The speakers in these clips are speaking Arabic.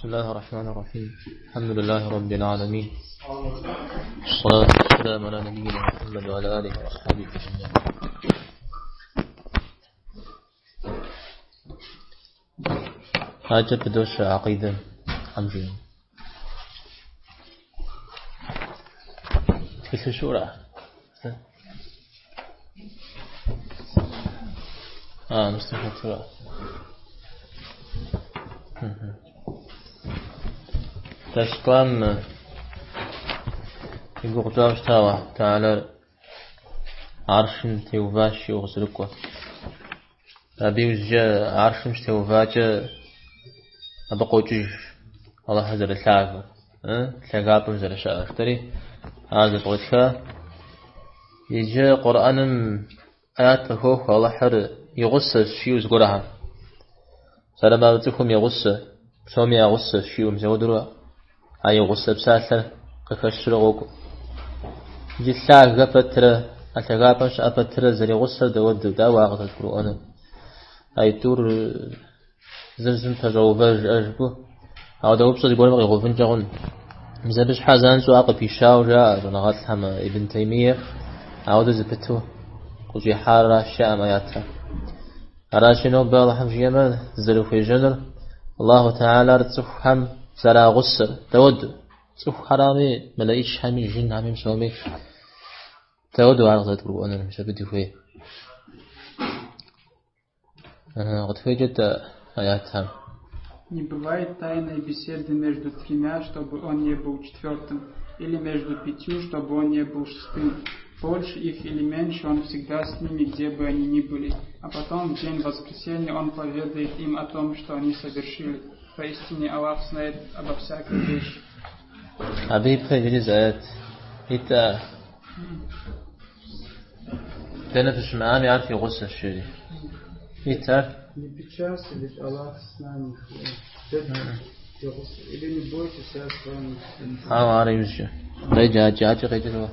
بسم الله الرحمن الرحيم. الحمد لله رب العالمين، والصلاة والسلام على نبينا محمد وعلى آله وأصحابه أجمعين. حاجة بدوش عقيدة حمجين كيف شورى مستحيل شورى تشكلام يقول جاوش تاوى تعالى عرشم تيوفاش يغسلكوا أبي وجه عرشم تيوفاش أبقى وجه الله هذا الثعب ثعابم زر شافتري هذا بغيتها يجي قرآن آيات فوق الله حر يغسل شيء وزقرها سلام بتكم يغسل سومي يغسل شيء ومزودروا أي غسل بسالة قفش رغوك جثة قفترة أتغابش أفترة زري غسل دود دا واقع القرآن أي تور زمزم تجاوبج أجبه أو دوب صدق ولا غوفن جون مزبش حزان سواق في شاوجا جنغات هم ابن تيمية أو دزبته وجي حارة شام آياتها أراشنو بالحم جيما زلو في جنر الله تعالى رتسخ هم زرا غسل تود سخ حرامي ملايش همي جن همي مسومي تود واقع القرآن مش بدي فيه قد فيجت آياتها. Не бывает тайной беседы между тремя, чтобы он не был четвертым, или между пятью, чтобы он не был шестым. Больше их или меньше, он всегда с ними, где бы они ни были. А потом, в день воскресения, он поведает им о том, что они совершили. Поистине Аллах знает обо всякой вещи. Абиб фаджизат, это تنفس معاه يعرف يغسل الشيء. это Не печалься, ведь Аллах с нами. Или не бойтесь, я с вами. عارف رجع جاء رجع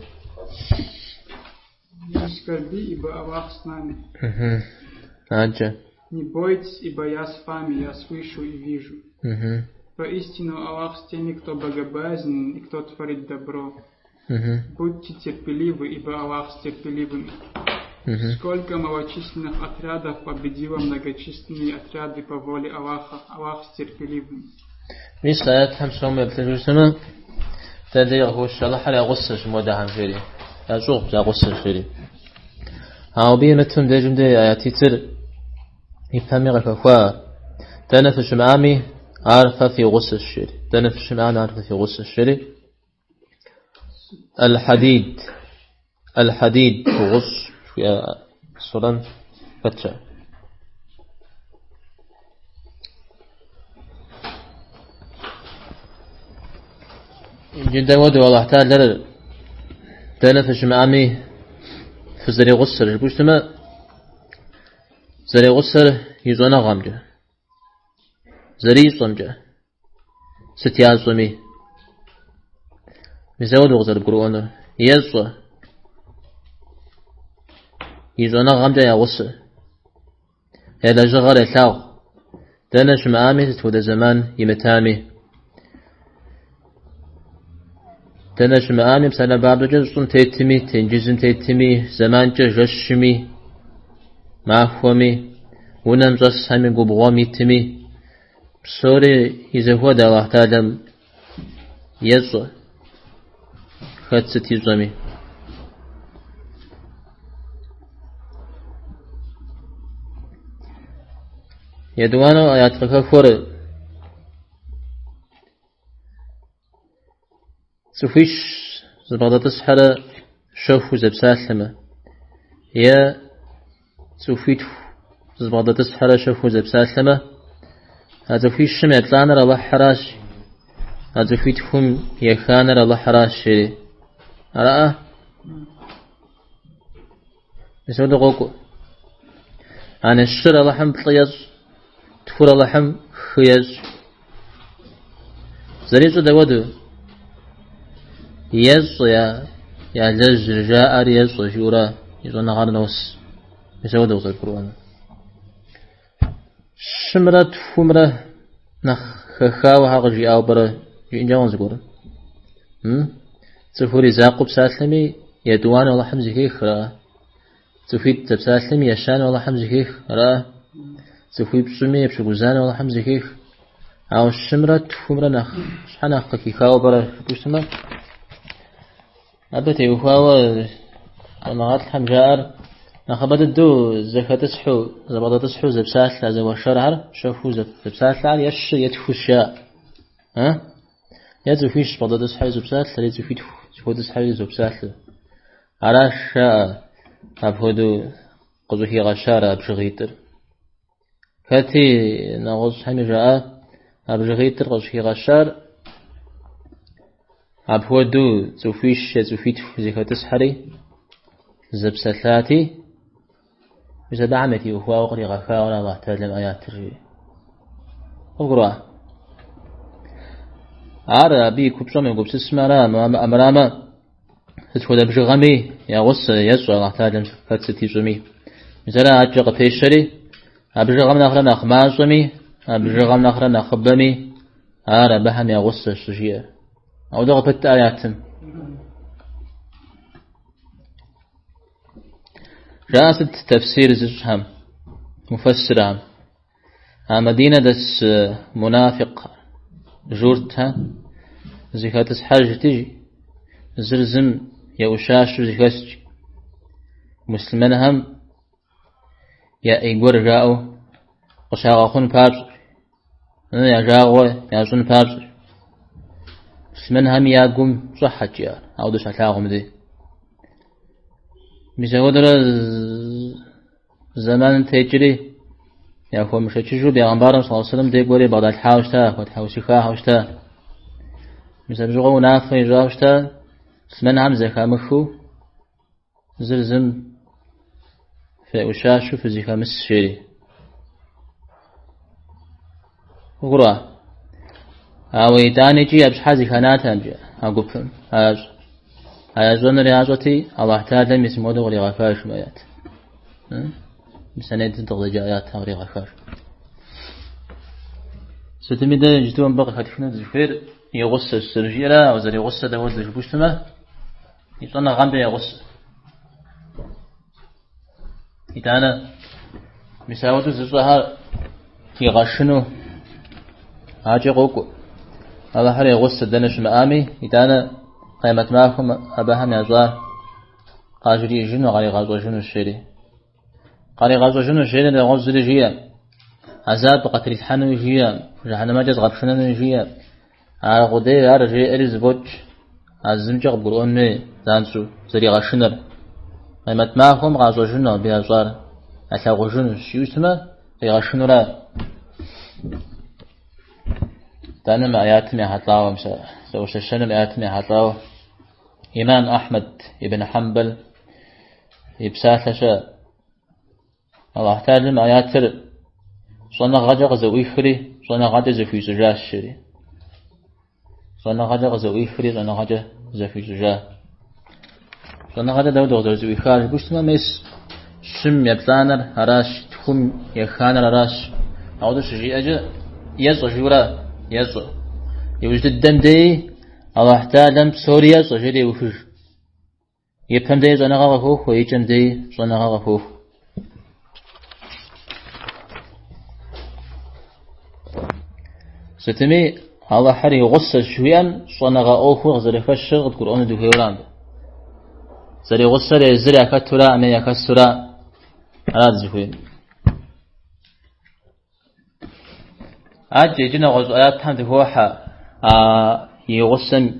Не скорби, ибо Аллах с нами. Аджа. Не бойтесь, ибо я с вами, я слышу и вижу. Поистину Аллах с теми, кто богобоязнен и кто творит добро. Будьте терпеливы, ибо Аллах с терпеливыми. Сколько малочисленных отрядов победило многочисленные отряды по воле Аллаха. Аллах с терпеливыми. رسالة حمسهم يبتلجسنا تدري غوش الله حلا غصش مودهم فيري أزوق جا غصش فيري هاو بينتهم دجم دي آياتي تر يفهمي غفوا تنفش معامي عارفة في غصش فيري تنفش معامي عارفة في غصش فيري الحديد غص في صلاة فتشة جدا ودي والله تعالى تنفش معامي في زري غسر بوشتما زري غسر يزونا غامجة زري صمجة ستيان صمي مزود وغزر بقرؤون يزو يزونا غامجة يا غسر هذا جغر يتلاو تنفش معامي تتود زمان يمتامي تناش معاني مثلا بعض جزء تيتمي تنجزم تيتمي زمان جشمي معفومي ونمزس همي قبغامي تمي بصوري إذا هو دا الله تعالى يزو خدستي زمي يدوانا آيات فكفور سوفيش زبادة السحرة شوفو زبسالمة يا سوفيت زبادة السحرة شوفو زبسالمة هذا فيش شمع تلانر الله حراش هذا فيتهم يخانر الله حراش شري أرأى يسود غوكو عن الشر الله حم طيز تفور الله حم خيز زريزو دودو يزو يا جز جاء يزو جورا يزو نهار نوس يسود وصل القرآن شمرة فمرة نخ خاو هاجي أو برا ينجون زقورن تفوري زاقب سالمي يدوان والله حمزة كيخ را تفيد تبسالمي يشان والله حمزة كيخ را تفيد بسمي بشجوزان والله حمزة كيخ أو الشمرة تفمر نخ شحنا خكي خاو برا بوسما أبتي وخاو نغات الحمجار نخبط الدو زكاة تصحو زبادة تصحو زبسات لازم وشرعر شوفوا زبسات لعر يش يتفشى ها يتفيش زبادة تصحو زبسات لا يتفيد شو تصحو زبسات علاش أبهدو قزوهي غشارة أبشغيتر كاتي نغوص حمي جاء أبشغيتر قزوهي غشار أبهدو تفيش يتفيد زكاة تصحري زبساتاتي إذا دعمتي وهو أقري غفاء ولا الله تعالى الآيات ترجي أقرأ عربي كبسوم يقول سسمرا أمراما تدخل بجغمي يا غص يسوع الله تعالى فتستي زمي مثلا أجق بيشري أبجغم نخرا نخمازمي أبجغم نخرا نخبمي عربهم يا غص السجية أو ضغبت آياتهم رأست تفسير زجهم مفسرهم مدينة دس منافق جورتها زكاة حاجة تجي زرزم يوشاش زكاة مسلمان هم يا إيقور جاءوا وشاغخون بابزر يا جاغوا يا زون بابزر مسلمان هم يقوم صحة جاء أو دش أتلاغم دي بيسودر زمان تجري يا أخو مش تجرو بيغمبار صلى الله عليه وسلم دي قولي بعد الحاوشتا وتحاوشي خاوشتا بيسبجو نافي جاوشتا سمن هم زكا مخو زرزم في وشاشو في زكا مسشيري وقرأ أو يداني جي أبش حازي خاناتها أنجا أقوبهم أيازون رياضتي الله تعالى مسموده ولغفاش مايات بسنة تنتقل جايات ولغفاش ستميدا جدوان بقى خاتفنا الزفير يغص السرجيرة أو زر يغص داود الجبوشتما يطلنا غامبه يغص يتانا مساوته زرزها يغشنو هاجي قوكو الله حر يغص الدنش مآمي يتانا قيمة معكم أباهم يزار قاجري جنو قالي غازو جنو الشيري قالي غازو جنو الشيري لغوز جيا عذاب قتل الحنو جيا جهنم جز غبشنن جيا غودي أرجي أريز بوج عزمجق بروني زانسو زري غشنر قيمة معكم غازو جنو بيزار أتلاغو جنو شيوسما غشنورا تانم آياتمي حطاو مسا سوششن آياتمي حطاو إمام أحمد ابن حنبل يبساتش الله تعالى آياتر صنع غجق زويخري صنع غجق زفي زجاج شري صنع غجق زويخري صنع غجق زفي زجاج صنع غجق دو دغدر زويخاري بوشتما ميس شم يبلانر هراش تخم يخانر هراش أعوذ شجي أجا يزو جورا يزو يوجد الدم دي الله تعالى سوريا صجري وفج يفهم دي صنع غفوف ويجن دي صنع غفوف ستمي الله حري غصة شويا صنع غفوف غزر فشر القرآن دو هيران زري غصة زري أكتورا أمي أكسورا على الزفين أجي جنا غزو آيات تحمد هوحا يغصن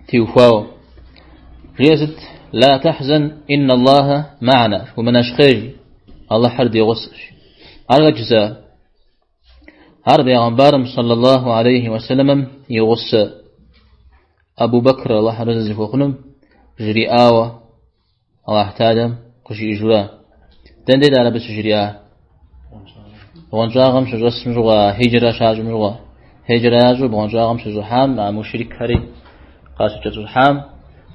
تيوفاو ريزت لا تحزن إن الله معنا ومن أشخيج الله حرد يغصش أرجزا هرب يغنبارم صلى الله عليه وسلم يغص أبو بكر الله حرد زفوخنم جري آوة الله تعالى قشي إجراء دندد على بس جري آوة وانجاغم شجرس مجوغا هجرة شاج مجوغا هجرة ياجو بوانجاغم شجوحام مع مشرك هري قاسو جزوحام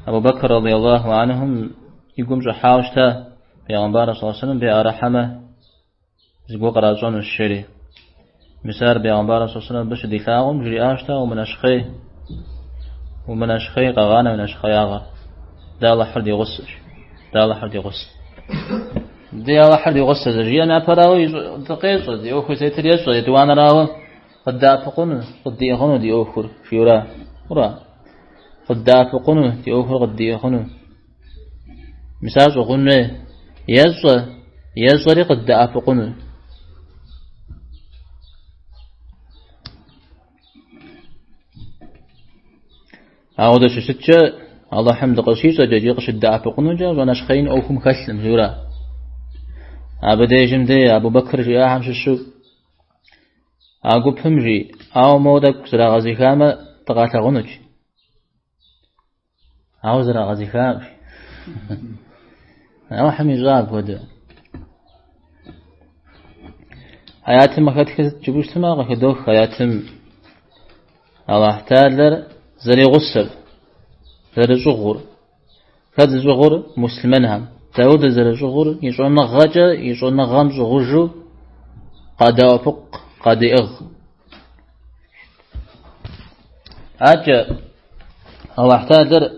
أبو بكر رضي الله عنهم يقوم جحاوشتا في پیغمبر صلى الله عليه وسلم بأرحمة زقو قرازون الشري مسار بيغمبار صلى الله عليه وسلم بش دفاعهم جري آشتا ومن أشخي قغانا من أشخي آغا دا الله حرد يغسش دا الله حرد يغس دي الله حرد يغس زجي أنا أفراوي دقيق دي أخر سيتريش دي وانا راو قد دافقون قد ديخون دي أخر فيورا قد دافقون دي أخر قد ديخون مساج وقلنا يزري قد دافقون أعود شتى الله حمد قصيصة جدي قش الدافقون جا ونشخين أوكم خسلم جورا أبدا جمدي أبو بكر جاء هم شو أقول بهمجي أو مودك زرا غزي خامة تقاتغونج أو زرا غزي خامة أو حمي زاب وده حياتم ما كتكت جبوش تما غكدوخ حياتم الله تعالى زري غسل زري زغور كاد زغور مسلمان هم تاود زري زغور يشون غاجة يشون غام زغوجو قد أفق قد إغ أجا الله تعالى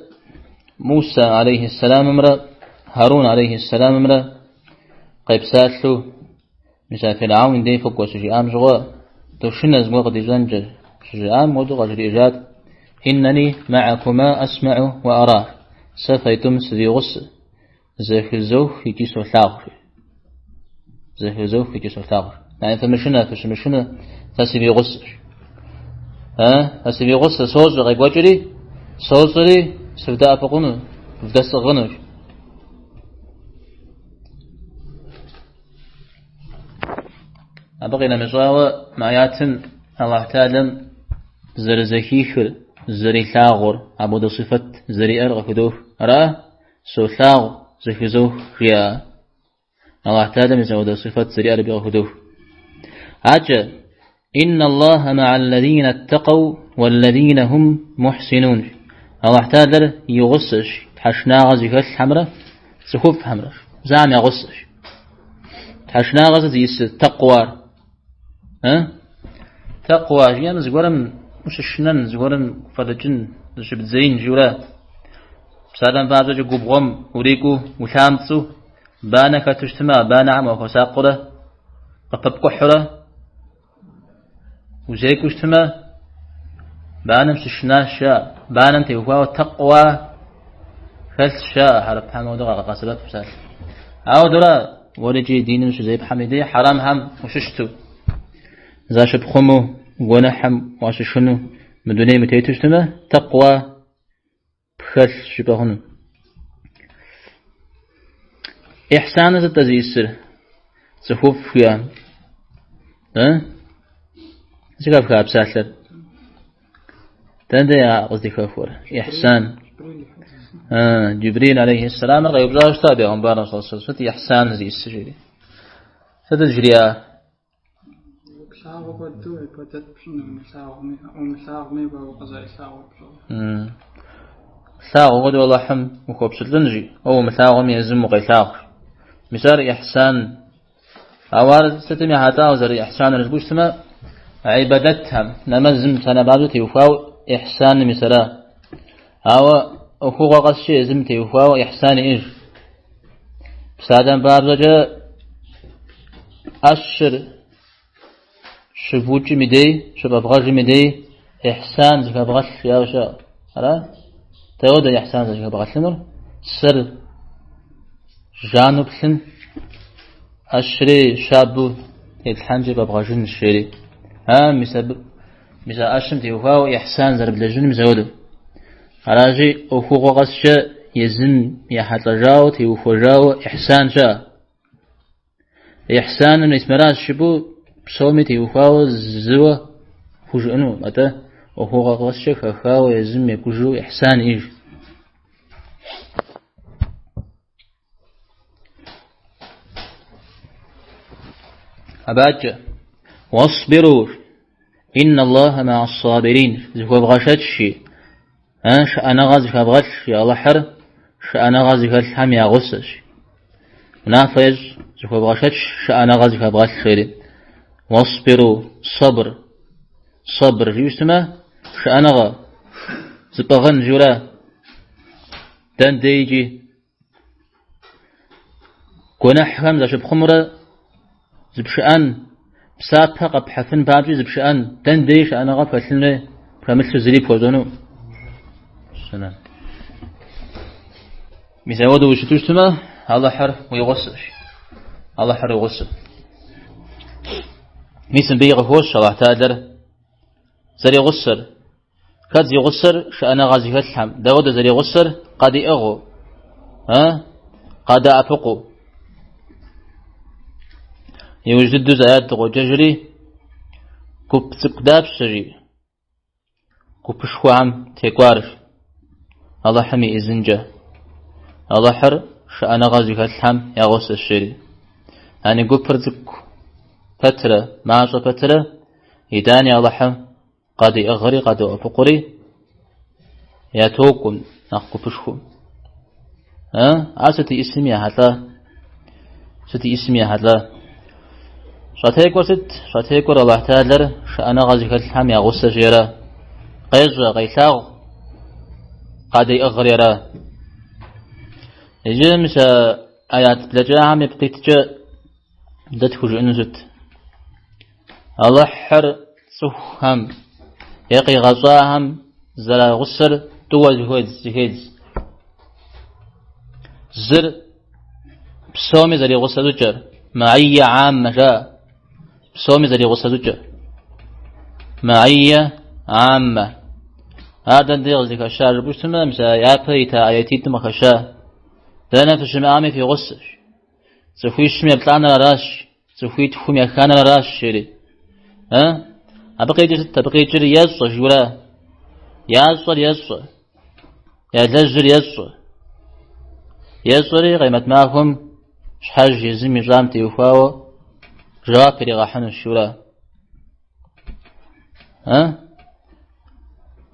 موسى عليه السلام امرأ هارون عليه السلام امرأ قيب ساتلو مثل فرعون دي فوق وسجي آم زغوا دوشنا زغوا قد يزنجر سجي آم ودو غجر إيجاد إنني معكما أسمع وأرى سفيتم سدي غس زيخ الزوخ يكيسو ثاغر زيخ الزوخ يكيسو ثاغر يعني فمشنا تسبي غس تسبي غس صوز غيب وجري صوزري سفداء فقنو فدس غنوش أبغينا مزاوة معياتن الله تعالى زرزكيخر زري ثاغر عبود صفة زري أرغ كدوف را سو ثاغ زخزوه ريا الله تعالى مزاود صفة زري أرغ كدوف عجل إن الله مع الذين اتقوا والذين هم محسنون الله تعالى يغسش تحشنا غزي خل حمرة سخوف حمرة زعم يغسش تحشنا غزي تقوى تقوى جيان زغورم مش الشنن زغورم فرجن زي بتزين جولا بسالم بعض جو غوم وريكو وشامتسو بانا كتجتمع بانا عم وفساقره قبب قحره وزيكو اجتمع بانا مش الشناشا بانا انت وفاو تقوى فلس شاء حرب حمود غسلت بسال او دولا ورجي دين مش زي بحميدية حرام هم وششتو زاش بخمو ونحم واششنو من دوني متيتشتما تقوى بخل شبهن إحسان زت تزيسر سخوف فيا زكاف كاب ساتر تندي قصدي كفور إحسان جبريل عليه السلام غيب زاش تابع عن بارا صلى الله عليه وسلم إحسان زي السجري ستجريا ثاغ ودو الله حم وخبص لنجي أو مثاغ يزم وقيثاغ مثال إحسان أوار ستمي هاتا وزر إحسان رزبوش سما عبادتهم نمزم سنبادو تيوفاو إحسان مثلا أو أخوغ قصشي زم تيوفاو إحسان إيج بسادان بابزا أشر شبوج مدي شبابغاج مدي إحسان زكابغاش يا وشا أرى تود إحسان زكابغاش لنور سر جانب سن أشري شابو يتحنج بابغاجن الشري مسا أشم تيوفاو إحسان زرب لجن مزودو أراجي أخوغ غسشا يزن يحطجاو تيوفوجاو إحسان شا إحسان من اسمراج شبو بصومي تيوفاو زوا فوجئنو متى أخوغ غسشا خاو يزن يكوجو إحسان إيج أباجة واصبروا إن الله مع الصابرين زكو بغشتشي شأنا غاز كبغش يا الله حر شأنا غاز كالحم يا غسش منافج زكو بغشتش شأنا غاز كبغش خير واصبروا صبر جيوستما شأنغا زبغن جورا دان ديجي كونح خمزة شبخمرة زبشأن بسابها قبحفن بابجي زبشأن دان ديش أنغا فأسلنا فمثل زريب وزنو السلام مثاودو وشتوشتما الله حر ويغسر الله حر ويغسر مثل بيغفوش الله تعالى زري غسر كاد زي غسر شأنا غازي فتحم داود زري غسر قد اغو قد افقو يوجد زياد غجري كوب تقداب شري كوب شوام تيكوارش الله حمي إزنجا الله حر شأنا غازي فتحم يا غسر الشري يعني كوب فرزك فترة معاشة فترة يداني الله حم قد أغري قد أفقري يا توكم نحكو بشكم ستي اسمي هذا شاتيكور الله تعالى شأنا غازي كالحام يا غصة جيرا قيجا غيثاغ قد أغري را يجي مسا آيات لجاهم يبقيتجا دتكو جنزت الله حر سوهم يقي غزاهم زلا غسر دول هيد زر بسومي زري غسر جر معية عامة جاء بسومي زري غسر جر معية عامة هذا ديغ زي كشار بوشتما مسا يابيتا آياتيت مخشا دانا في شمامي في غسر سخوي شمي بطلعنا راش سخوي تفومي أخانا راش شري أبقي جري يسوى جورا يسوى يا لجر يسوى قيمة معهم شحاج يزمي جامتي وفاو جوابري غاحن الشورا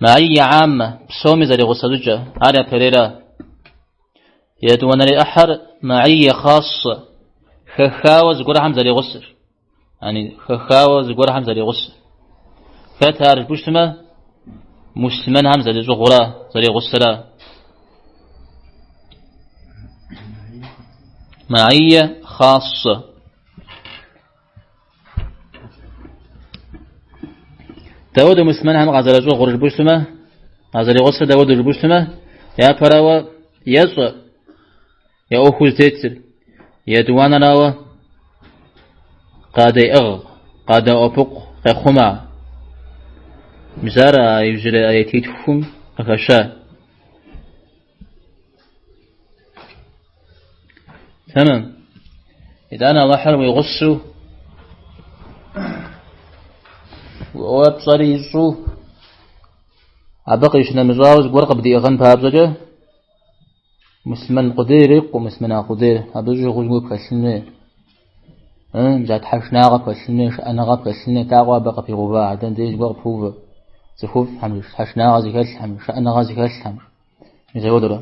معي عامة بسومي زري غصدوجة عاريا بريرا يدوان لي أحر معي خاصة خخاوة زقورهم زري غصر يعني خخاوة زقورهم زري غصر فتار بوشتما مسلمان هم زري زغورا زري غصرا معية خاصة داود مسلمان هم غزر زغور بوشتما غزري غصر داود بوشتما يا براوا يزغ يا أخوز تيتر يا دوانا راوا قاد أغ قاد أفق خما مزارع يجري آياتيتهم أخشى تمام إذا أنا الله حرم يغسو وابصري يسو عبقي شنا مزاوز ورقة بدي أغن بابزجة مسلمان قديرك ومسلمان قدير أبزج غزمو بكسلني مزات حشناغا بكسلني شأنغا بكسلني تاغوا بقى في غباء عدن ديج بقى بفوفة زخوف حمش حشناغا زي كاس حمش شأنغا زي كاس حمش زي ودرا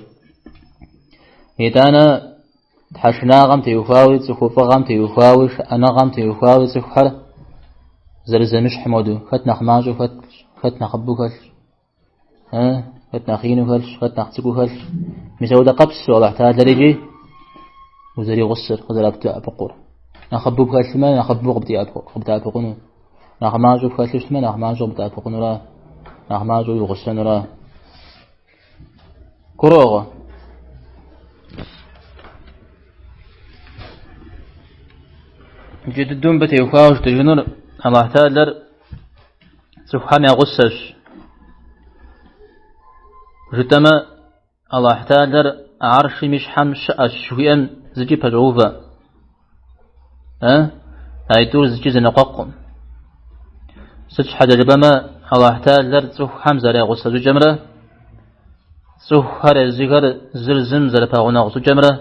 يتانا حشناغا تيوفاوي زخوفا غام تيوفاوي شأنغا تيوفاوي زخوفا زرزمش حمودو فتنا خماجو فتنا خبو كاس فتنا خينو كاس فتنا خسكو كاس مسودا قبس والله تعالى رجي وزري غسر خزر أبتاع بقور نخبو كاس ما نخبو قبتي أبقونو نخماجو كاس ما نخماجو بتاع بقونو لا نخماجو يغسنو لا كروغا جد الدون بتي وفاوش تجنور الله تعالى سبحانه غسش جتما الله تعالى عرش مش حمش أشويا زجي بجوفا هايتور زجي زنقاقم سج حاجة جبما الله تعالى سوح حمزة لا غسل جمرة سوح هر زجر زرزم زل باغنا غسل جمرة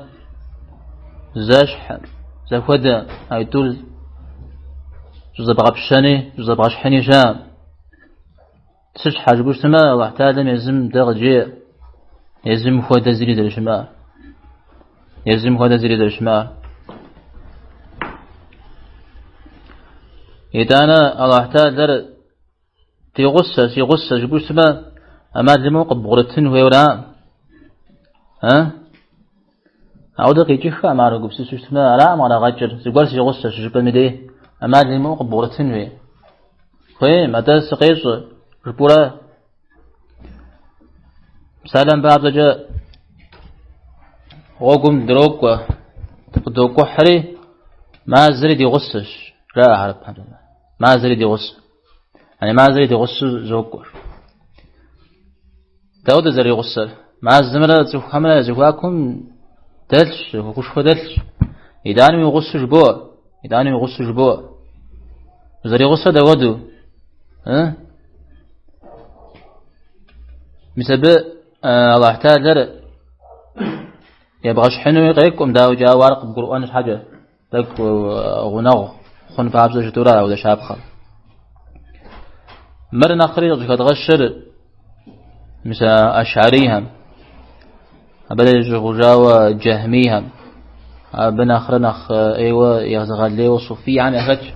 زاشح زفودا هايتور جزء بغبشاني جزء بغشحني شام سج حاجة بوشتما الله تعالى يزم دغجي يزم خودا زري درشما يزم خودا زري درشما إذا أنا الله تعالى تيغصة جبوش تما أما الموقف بغرتين ويورا ها أعود قيجيخ أما رجوب سيستما لا ما رجعر سيقول سيغصة جبل مديه أما الموقف بغرتين وي خوي متى سقيس جبورا سلام باب جاء وقوم دروق دوق حري ما زري يغصش لا أعرف ما زري يغص يعني ما زري يغص زوق داود زري يغص ما الزمرة زوجها زوجاكم دلش وكش خدلش إداني يغص جبوع إداني يغص جبوع زري يغص داودو مسبب الله تعالى يبغى شحنه يقيكم داو جاء ورق بقرآن حاجة لك غنغ خن في عبد الجدورة ولا شابخة مرنا خريج قد غشر مثل أشعريهم أبلج غجاوة جهميهم بنا خرنخ أيوة يغزغلي وصوفي عن أهج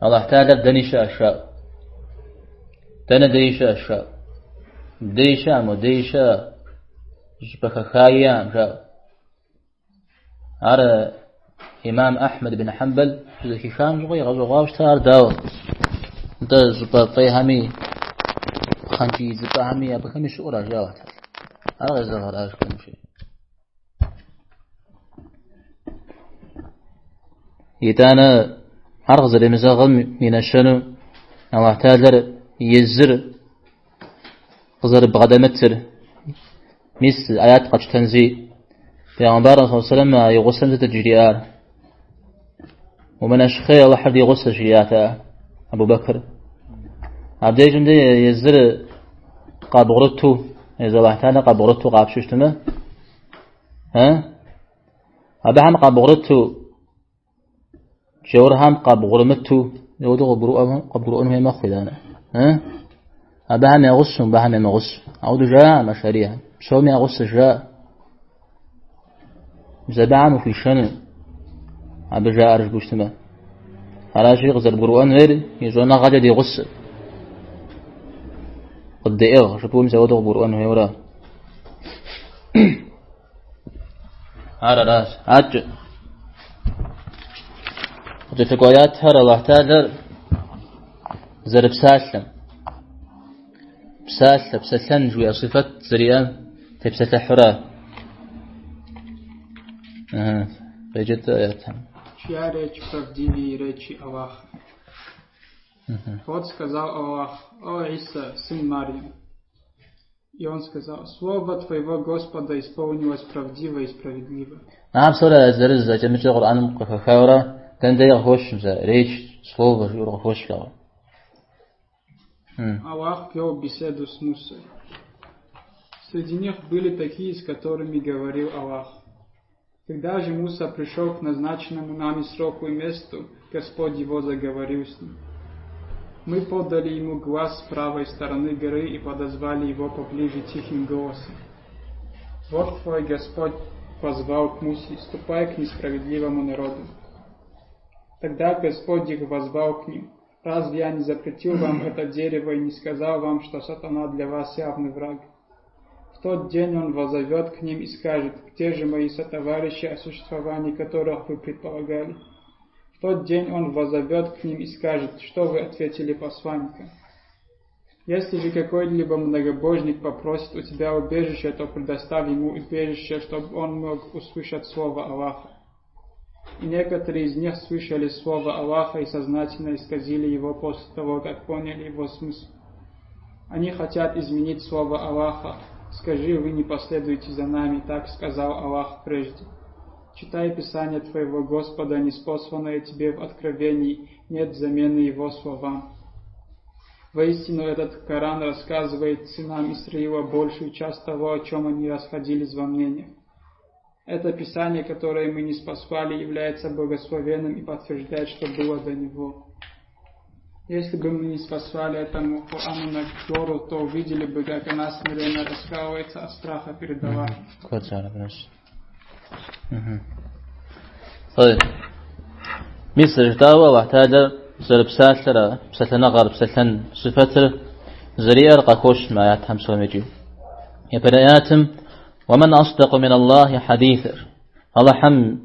الله تعالى دنيش أشياء ديش أشياء ديشا مديشا جبك خايا جاء على إمام أحمد بن حنبل ذكي خان جوي غزوغاوش تار داو انت زبطي همي خانجي زبا همي أبكمي شورا جاوة على غزوغار أشكم شيء يتانا عرغز المزاغل من الشنو الله تعالى يزر قزر بغدمتر مس آيات قد تنزي پیغمبر صلى الله عليه وسلم يغسل تجريار ومن أشخي الله حد يغسل جرياته أبو بكر عبدي جندي يزر قاب غرطو إذا الله تعالى قاب غرطو قاب ششتمه أبا هم قاب غرطو جور هم قاب غرمتو يودو قاب غرؤون هي مخي دانا أبا هم يغسل أبا هم يغسل أعود جاء مشاريها شومي يغسل جاء زبعم في شنو أبا جاء أرج بوشتما على شيء غزر بقرآن غير يجونا غجد يغسل قد دقيق شبه مسودو بقرآن هيورا هذا راس عج في قويات هر الله تعالى زر بساسلن جوية صفة زريان تبسة حرا بجد آياتهم чья речь правдивее речи Аллаха. Вот сказал Аллах: «О Иса, сын Марьям». И он сказал: «Слово твоего Господа исполнилось правдиво и справедливо». نعم سورة الزرزة جميع القرآن مقفخورة كان ده يغوش ريش слово يغوش له. Аллах вел беседу с Мусой. Среди них были такие, с которыми говорил Аллах: когда же Муса пришел к назначенному нами сроку и месту, Господь его заговорил с ним. Мы подали ему глас с правой стороны горы и подозвали его поближе тихим голосом. Вот твой Господь позвал к Мусе: ступай к несправедливому народу. Тогда Господь их возвал к ним: разве я не запретил вам это дерево и не сказал вам, что сатана для вас явный враг? В тот день он воззовет к ним и скажет: где же мои сотоварищи, о существовании которых вы предполагали? В тот день он воззовет к ним и скажет: что вы ответили посланникам? Если же какой-либо многобожник попросит у тебя убежище, то предоставь ему убежище, чтобы он мог услышать слово Аллаха. И некоторые из них слышали слово Аллаха и сознательно исказили его после того, как поняли его смысл. Они хотят изменить слово Аллаха. Скажи: вы не последуете за нами, так сказал Аллах прежде. Читай Писание твоего Господа, ниспосланное тебе в откровении, нет замены его словам. Воистину этот Коран рассказывает сынам Исраила большую часть того, о чем они расходились во мнениях. Это Писание, которое мы ниспослали, является благословенным и подтверждает, что было до него. Если бы мы не спасали этому Корану на Тору, то увидели бы, как она смиренно раскаивается от страха перед Аллахом. طيب مثل جداوة واحتاج زر بسالة بسالنا غار بسالن صفة زريار قاكوش ما يتهم سومجي يبرياتم ومن أصدق من الله حديثا الله حم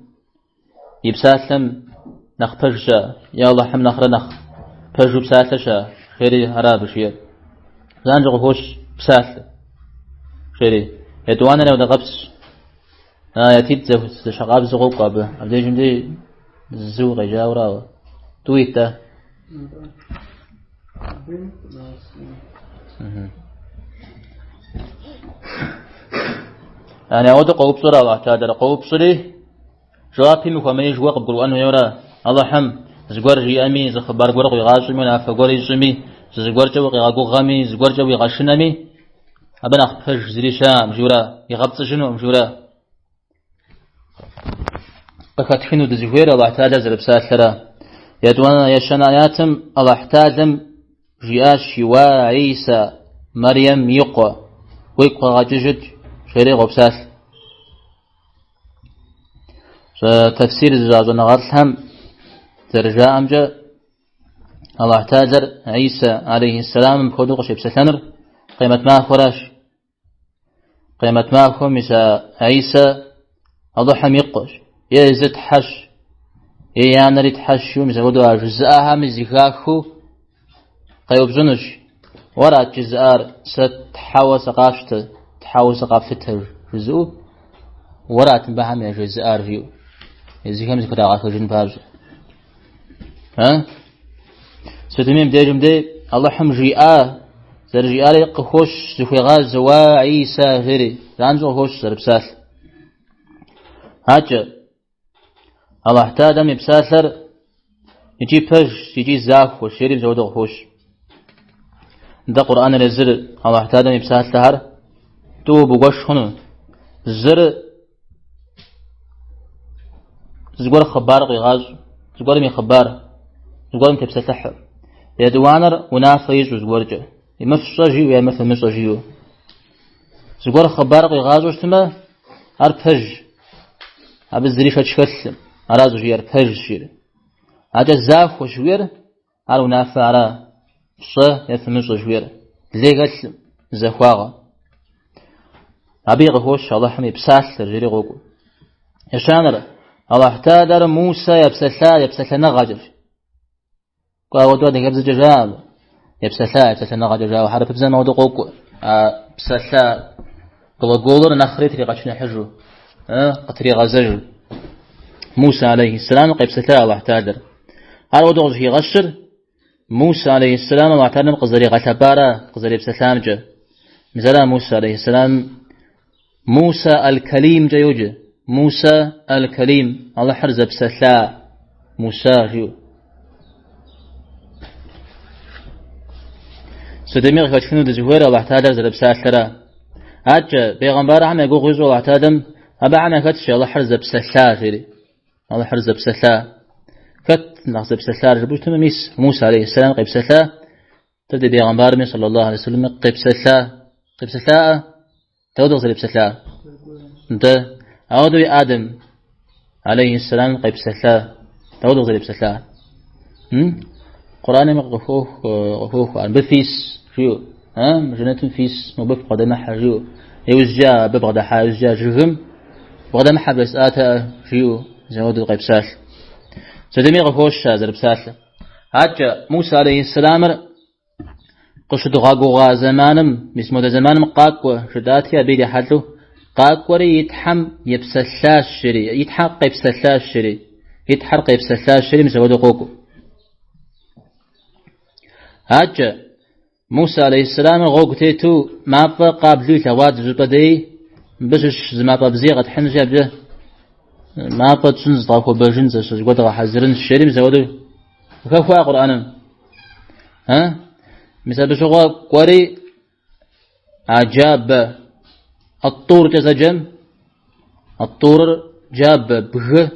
يبسالم نخبرجا يا الله حم نخرنخ برجو بسالشا خيري هراب شيء زانجو قاكوش بسال خيري يدوانا لو دغبس يتيت زو شغاب زغو قابه أبدي جمدي زوغ جاورا تويتا يعني أود قوب صرا الله تعالى قوب صري جوابي مخمني جوا قبل أنه يورا الله حم زغور جي أمي زخبار غور قيغاش من أفغور يسمي زغور جو قيغاغو غامي زغور جو يغاشنامي أبنا أخفج زري شام جورا يغبط شنو جورا بكتفينو دزغير الله تعالى زرب ساترا يدوانا يشناياتم الله احتاجم جياش وعيسى مريم يقوى ويقوى غاججد شريق وبساس تفسير الزازون غرسهم ترجاء أمجا الله احتاجر عيسى عليه السلام بخدوق شبسثنر قيمة ما فراش قيمة ما خمسة عيسى الله حم يقوش يزد حش يانري تحشو مزودوا جزاها مزيخاخو قيوب زنج ورا جزار ستحاول ثقافته تحاول ثقافته جزء ورا تنبها من جزار فيو يزيخا مزيخا عاقل جن بارجو ها ستميم ديجم دي الله حم جيئة زر جيئة يقخوش زخيغا زوا عيسى غيري رانزو خوش زر بسال هاجة الله احتاجم يبسالر يجي بج يجي زاخ وشيري زودو خوش ده قرآن الزر الله احتاجم يبسالر تو بوغش خنو زر زغور خبار قيغاز زغور مي خبار زغور تبسلح يدوانر ونافيز زغورجه يمفصجي ويمفمصجيو زغور خبار قيغاز وشتما ارفج ابزريفه تشكل أرازو جير فج شير أجا زاف وشوير أرو نافع على صه يفهمش وشوير ليغل زخواغا أبيغ هوش الله حمي بسال رجري غوكو يشانر الله احتادر موسى يبسلا نغاجر قاودوا دي قبز ججاب يبسلا نغاجر وحرف بزن موضوع غوكو بسلا قولور نخريت ريقاشنا حجو قطري غازجر موسى عليه السلام قيب ستاء الله تعالى هذا وضوء في غشر موسى عليه السلام الله تعالى قصدري غتبارا قصدري بسلامجة مثلا موسى عليه السلام موسى الكليم جيوجه موسى الكليم الله حرز بسلاء موسى جيو سدمير كتفنو دزوير الله تعالى زر بسلاء أجا بيغمبار عم يقول غيزو الله تعالى أبا عم يكتش الله حرز بسلاء جيري الله حرز بسلا كت نحز بسلا ربوش تماميس موسى عليه السلام قيب سلا تبدأ بيغمبار من صلى الله عليه وسلم قيب سلا تودغ زي بسلا انت أودو آدم عليه السلام قيب سلا تودغ زي بسلا قرآن غفوخ عن بفيس فيو جنة فيس مبف قدم حجيو يوزجا ببغدا حاجا جغم بغدا محبس آتا فيو زود القيب سال سدمي غفوش زرب سال هاجا موسى عليه السلام قشد غاغوغا زمانم بسمو زمانم قاقوة شداتي أبيدي حدلو قاقوري يتحم يبسلاش شري يتحم قيب سلاش شري يتحر قيب سلاش شري مزود قوكو هاجا موسى عليه السلام غوغتيتو مابا قابلو ثواد زبدي بشش زمابا بزيغة حنجا بجه ما بتشنز طاقو بجنز شجوة حزرن الشريم زودو كفوا قرآن مثال بشغوا قوري عجاب الطور جزجم الطور جاب بغ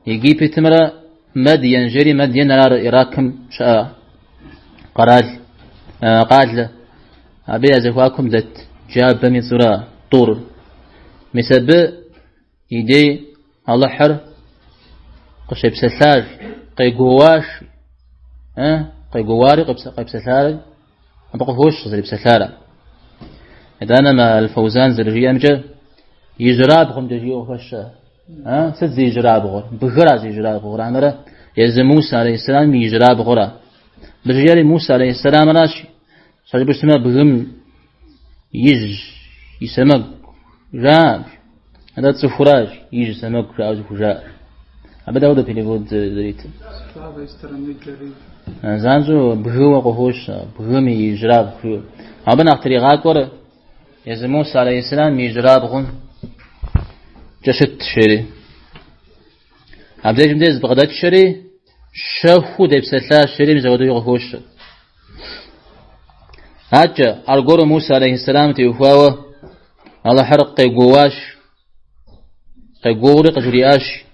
يجيب تمرة مدين جري مدين نار إراكم شاء قال أبي أزفاكم ذات جاب مصرا طور مثال يدي الله حر قشيب سلاج قي قواش قيقواري قيبسثاري أبقفوش زي بسثارة إذا أنا ما الفوزان زرجي أمجا يجرابهم جيو فش سد يجرابغور بغرا يجرابغور أمرا يز موسى عليه السلام يجرابغورا برجالي موسى عليه السلام راشي صاحب اسمه بغم يسمى جاب هذا تصفراج يجي سمك راوز فجار أبدا هذا في بود دريت زانزو بغوا قهوش بغمي يجراب خيو أبنا أختريقات ورا يز موسى عليه السلام يجراب غن جشت شري أبدا جمديز بغداد شري شافو دبسلا شري مزودو يقهوش هاجا أرجو موسى عليه السلام تيوفاوه الله حرق قواش قوري قجرياش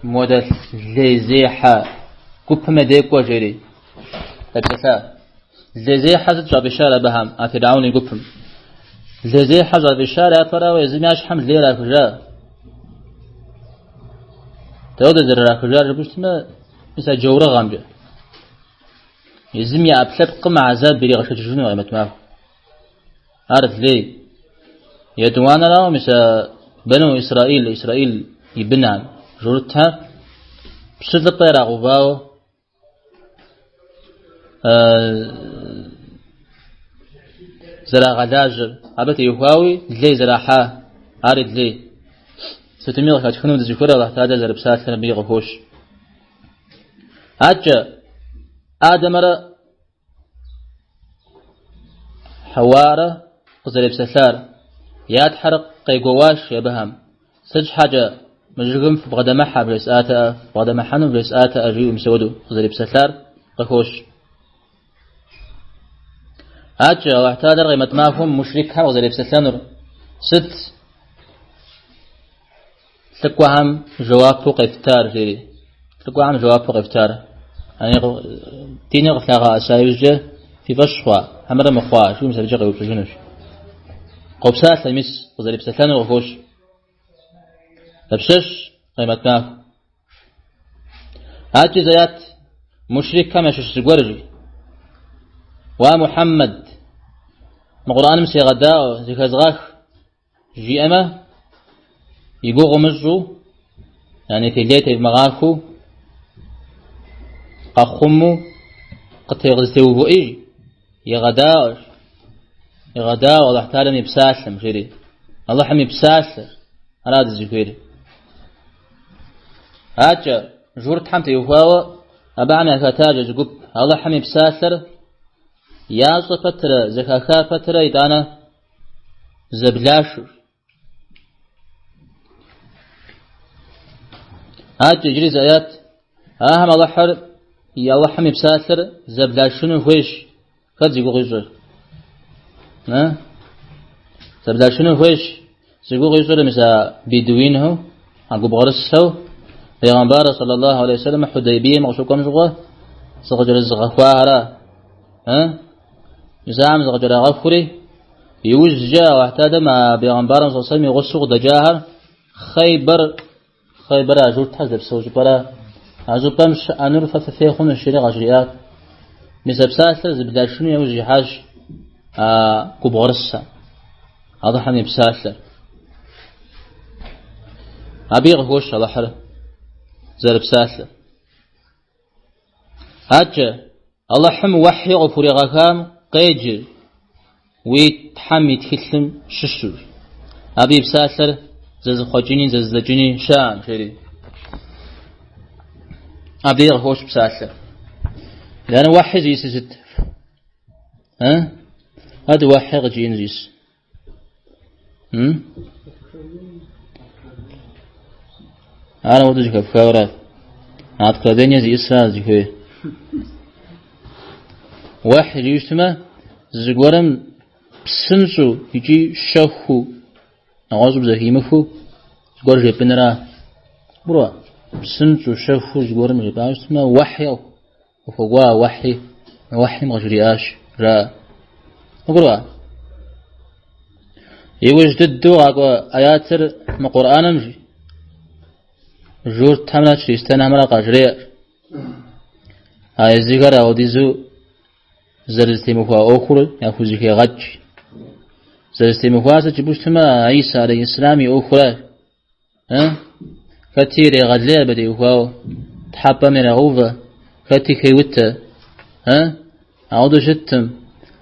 مودة لزيحة كوبما ديكوا جري تبسا لزيحة جاب الشارع بهم أتدعوني كوبم لزيحة جاب الشارع ترى ويزمياش حمل ليرة كجا تود زررة كجا ربشتنا مثل جورة غامجة يزمي أبسط قم عذاب بري غشة جنو غيمت معه عارف ليه يدوانا له مثل بنو إسرائيل يبنان جورتها بشد الطيرة غباو زرع غداجر عبت يهواوي لي زراحة عارض لي ستميغ كاتخنو دزيكورا الله تعالى زرب ساتنا بيغفوش عجا آدم را حوارة قزرب سثار ياد حرق قيقواش يبهم سج حاجة مجرم في بغدمحة برسآتا بغدمحانو برسآتا أجيو مسودو قزرب سثار قفوش أجا واحتادر غيمت مافهم مشركها وزرب سثانر ست تلقوهم جواب قفتار جيري تلقوهم جواب قفتار يعني تيني غفلاغا أسايوجة في بشخوا همرا مخوا شو مسابجة غيوب تجنوش قبسات لمس وزرب سثانر وفوش لبشش غيمت مافهم أجا زيات مشرك كما ششتقورجي ومحمد مقرآن مسي غداء زي كازغاخ جي أما يقوغ مجو يعني في الليل مغاخو قخمو قد يغزتو بؤي يغداء والله تعالى مبساسلم جيري الله حمي بساسل أراد الزكويري هاتشا جورت حمت يوفاوة أبعنا كتاجة جقب الله حمي بساسل يازو فترة زكاكا فترة يدانا زبلاشر هات يجري زيات أهم الله حر يا الله حمي بساسر زبلاشنو هويش قد زيقو غيزر زبلاشنو هويش زيقو غيزر مثل بيدوينه عقب غرسه پیغمبر صلى الله عليه وسلم حديبية مغشوكم زغا سغجر الزغفوارا زعم زغجر غفوري يوججا واحتاج مع پیغمبر صلى الله عليه وسلم يغسوق دجاهر خيبر أجور تحذر سوج برا أجور بمش أنور فثيخون الشريعة جريات مسبساسر زبداشون يوجي حاج كبغرسة هذا حمي بساسر أبيغ هوش على حر زرب ساسر هاتجا الله حم وحي غفوري غاكام قيجر ويتحمي تكتلم ششور أبي بساسر زز خوجيني زز لجيني شان شري أبيغ هوش بساسر لأن وحي زيس زد هذا وحي غجين زيس أنا ودو جكا بكاورات عاد كادينيا زي إسراز جكوه وحي جيشتما زقورم بسنسو يجي شاخو نغازو بزهيمكو زقور جيبنرا بروا بسنسو شاخو زقورم جيبنرا وحي وفقوا وحي مغجرياش را بروا يوجددو عقوا آياتر مقرآن مجي جور تمنا شريستان همرا قاجرية زيغر أو ديزو زرزتي مخوا أخر يأخذ كي غج زرزتي مخوا سجبوشتما عيسى عليه السلام أخر كتير غزلة بدي وخاو تحبا من غوفا كتي كيوتا أعود شتم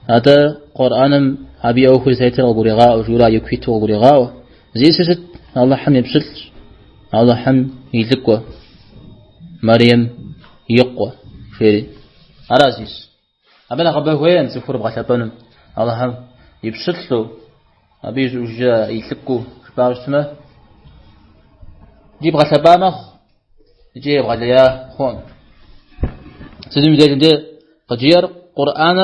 هذا قرآن أبي أخر سيتر الغريغاء وجورا يكفيت الغريغاء زي سست الله حم يبسلت الله حم يلقوا مريم يقوى فيري أرازيس أبنا قبل وين سفر بغتابنم الله حم يبسلتلو أبي جوجا يلقوا شبارشتما جيب غتابامخ جيب غليا خون سيدي مدير قجير قرآن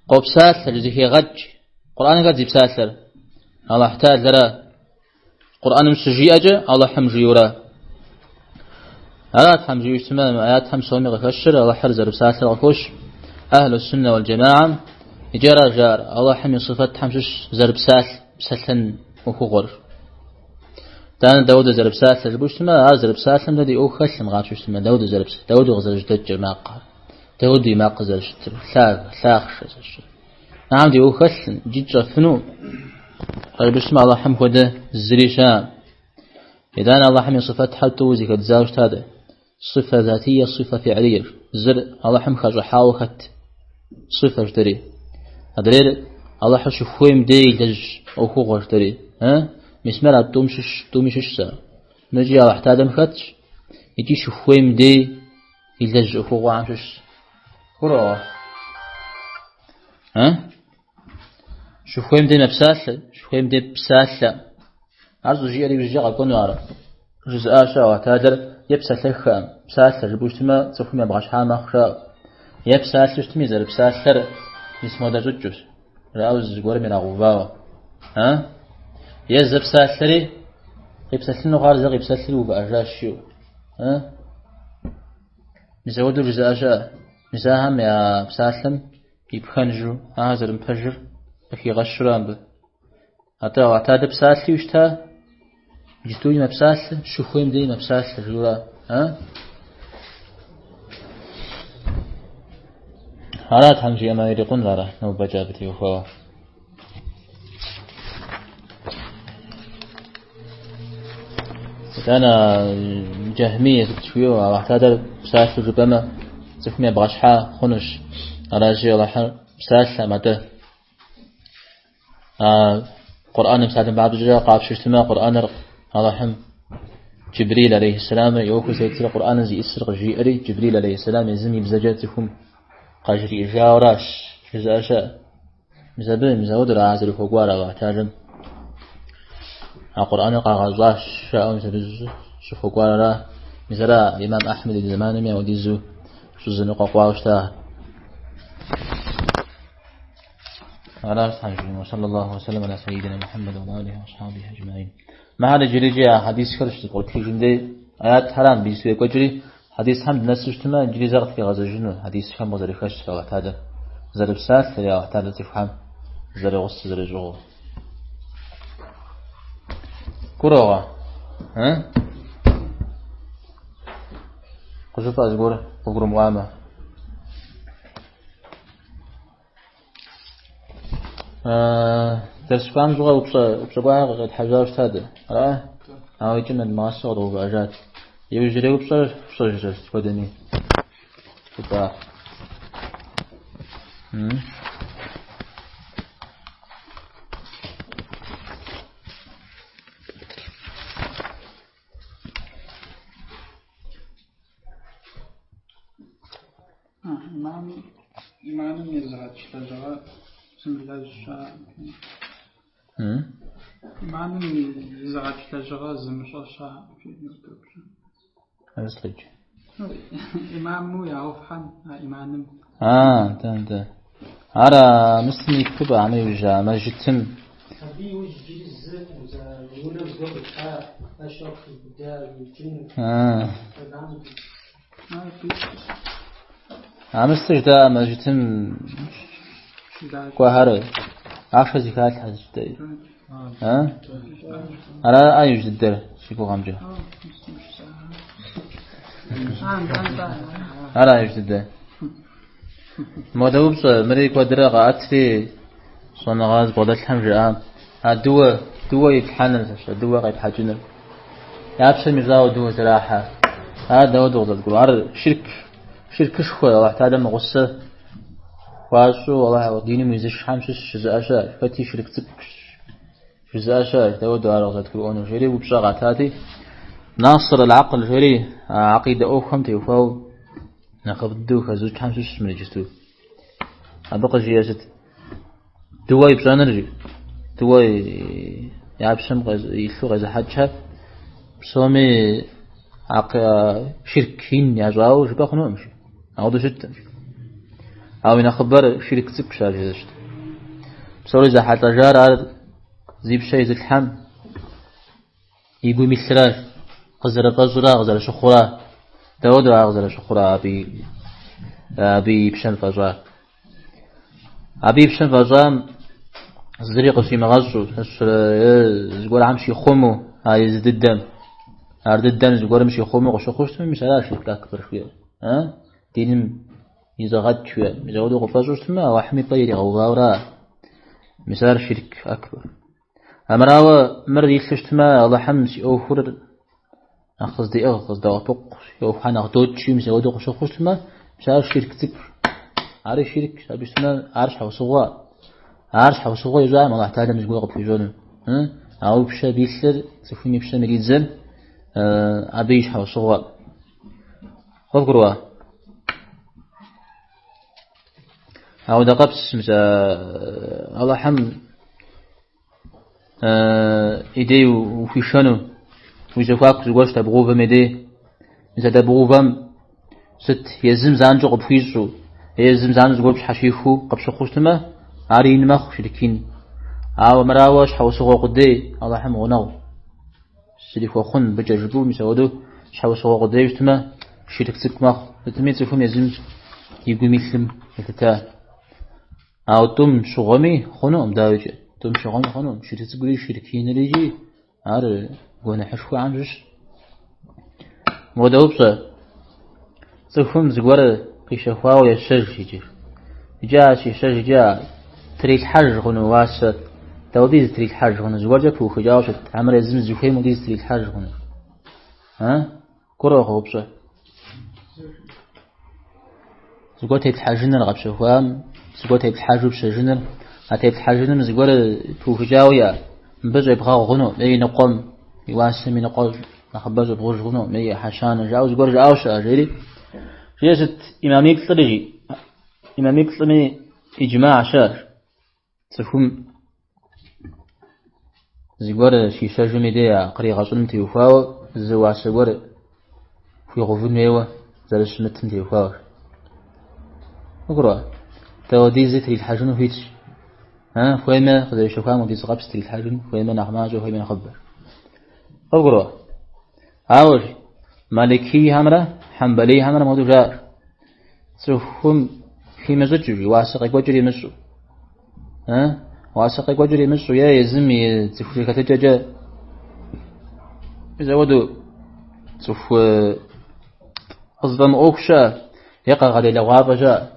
قبسات لذي غج قرآن قد يبسات الله احتاج لرا قرآن مسجي أجا الله حمجي يورا آيات حمجي يجتمع آيات حم سومي غفشر الله حرز ربسات الغفوش أهل السنة والجماعة جار جار الله حمي صفات حمشش زربسات بساتن وخغر دان داود زربسات لجبوشتما زربسات لم الذي أوخش مغاشوشتما داود زربسات داود غزر جدج ماقه داود يماق زرشتر ثاخش زرشتر نعم دي أوخش جيجا فنو بسم الله حم خده الزريشان إذا الله حم صفات حال توزي كتزاوجت هذا صفة ذاتية صفة فعلية زر الله حم خرج حاوخت صفة جدري هذا الله حش خويم دي دج أو خوغ جدري مسمار تومشش سا نجي على احتاج مختش يجي شخويم دي يدج أو خوغ عمشش كرا شخويم دي نفسات شخويم دي بسات عرض جيري بجيغ أكون وعرف جزء آشا وتادر يبسات لخام بسات لجبوشتما تخويم بغاش حاما خشا يبسات لجتمي زر بسات لر يسمو دا جوجوش رأوز قوار من أغوباوا يزر بسات لري يبسات لنو غارزة يبسات لري وبأجاشيو مزودو جزء آشا مزاهم يا بسات لم يبخنجو هذا المفجر أخي غشران به حتى وعتاد بسات لي وشتا جتوي مبسات شخويم دي مبسات جورا هارات همجي أما يريقون لارا نو بجابتي وخوا أنا جهمية تشويه وعتاد بسات ربما تفمي بغشحا خنش أراجي الله بسات لما قرآن مساعد بعض جاء قاب شجتما قرآن الله حم جبريل عليه السلام يوكو سيتر قرآن زي إسرق جيئري جبريل عليه السلام يزمي بزجاتكم قاجري إجاوراش جزء أشاء مزابين مزاودر عازل فوقوارا واحتاجم القرآن قاغزاش شاء مزابز شفوقوارا لا مزرا الإمام أحمد الزمان ميا وديزو شزن قاقواوشتا على أصحابه وصلى الله وسلم على سيدنا محمد وعلى آله وأصحابه أجمعين. ما هذا جريجة حديث كرشت قلت في جندي آيات حرام بيسوي كجري حديث حمد نسجتما جري زغت في غزة جنون حديث كم وزر خش فوقت هذا زر بسات يا وقت هذا تفهم زر غص زر جوه كروه قصة أزجور بقول معامة درس فهم زوجة وبصباح قد حجاج هذا رأى أو يجمع الماسة وضوء يوجد وبصر فدني تبع إمام يزرع تشتغل بسم الله الشاء إمام يزرع تشتغل زمشة شاء في يوتيوب أصلج إمام مو يعرف حن إمام تمام أرى مسلم يكتب عمي وجا مجتم أبي وجه الزيت وزا يقولون قبل أشرف البدال والجن عمستجدا مجتم كوهر عارف زكاة حزتي أنا أيوج الدر شكو غمجة أنا يجدد ما دوبس مريك ودرا قاتلي صنع غاز بدل حمجة دوا يتحنن دوا غير حاجنا يابس مزاو دوا زراحة هذا هو دوغ تقول عار شرك شخوة واحد هذا مغصة واسو والله ديني ميزش حمش جزاشة فتي شرك تبكش جزاشة دوا عار تقول أنا جري وبشغات هذه ناصر العقل جري عقيدة أوهم تيفاو نقبضو خزوج حمش من جستو أبقى جيازة دوا يبصانرجي دوا يابسم يلفو غز حاجة بسومي شركين يجاو شبه خنوع مشي أعوذ شتا أو ينخبر شرك تب شارجة شتا بسولي إذا حتى جار زيب شيء زي الحم يقول مثلاش غزر قزرة غزر شخورة داود غزر شخورة أبي بشن فجار أبي بشن فجار زري قصي مغزو زقول عمشي خمو هاي زد الدم أرد الدم زقول مشي خمو وشخوش مش على شرك أكبر شوية دينم يزغد شوية يزودوا قفازوش ما وحمي طيري غوغاورا مسار شرك أكبر أمراوة مرد يلفشت ما الله حمس أوفر أخذ دي وطق يوحنا أخذوت شيء مسودوا قشخوش ما مسار شرك تكبر عارف شرك سابسنا عارش حوسغوا يزعم الله تعالى مش قوي في جونه أو بشا بيسر سفيني بشا مريزل أبيش حوسغوا خبروا أو دقبس مسا الله حم إيدي وفي شنو ويزفاك زواج تبغوفا مدي مسا تبغوفا ست يزم زانجو قبفيزو يزم زانجو قبش حشيفو قبش خوشتما عارين مخ شركين أو مراوش حوسغوا قدي الله حم غنو سليفو خن بجربو مسودو حوسغوا قدي وشتما شرك سك مخ تميت فهم يزم يقول مثلم التتا أو تم شغمي خنوم داوجة تم شغمي خنوم شرك تقولي شركين ريجي عار قونا حشو عنجش مودوبسا تفهم زقوار قيشفاو يشج يجي جاء شي جاء تريد حج خنو واسة توديز تريد حج خنو زقوار جاك فوق جاوشت عمر يزم زخيم وديز تريد حج خنو كرو خوبسا زقوار تيد حجنا لغب شفام زقوار تيد حجو بشجنا هتيد حجنا زقوار فوق جاويا مبزو يبغاو خنو مي نقوم يواسة مي نقوم نخبزو بغوش خنو مي حشان جاو زقوار جاوش أجري جيست إمامي كتلجي إمامي كتلمي إجماع شار تفهم زقوار شيشا جميدية قري غصن تيوفاو زواس زقوار في غفون ميوة زالش متن تيوفاو اقرأ تودي زيت الحاجن فيتش فويما خذ يشوفها مودي زغبس تري الحاجن فويما نحماجه فويما نخبر اقرأ أول مالكي همرة حنبلي همرة مودو جار تفهم في مزجري واسق وجري مسو واسق وجري مسو يا يزمي تفوي كتجاجا إذا ودو تف أصدم أوكشا يقع غادي لغابة جاء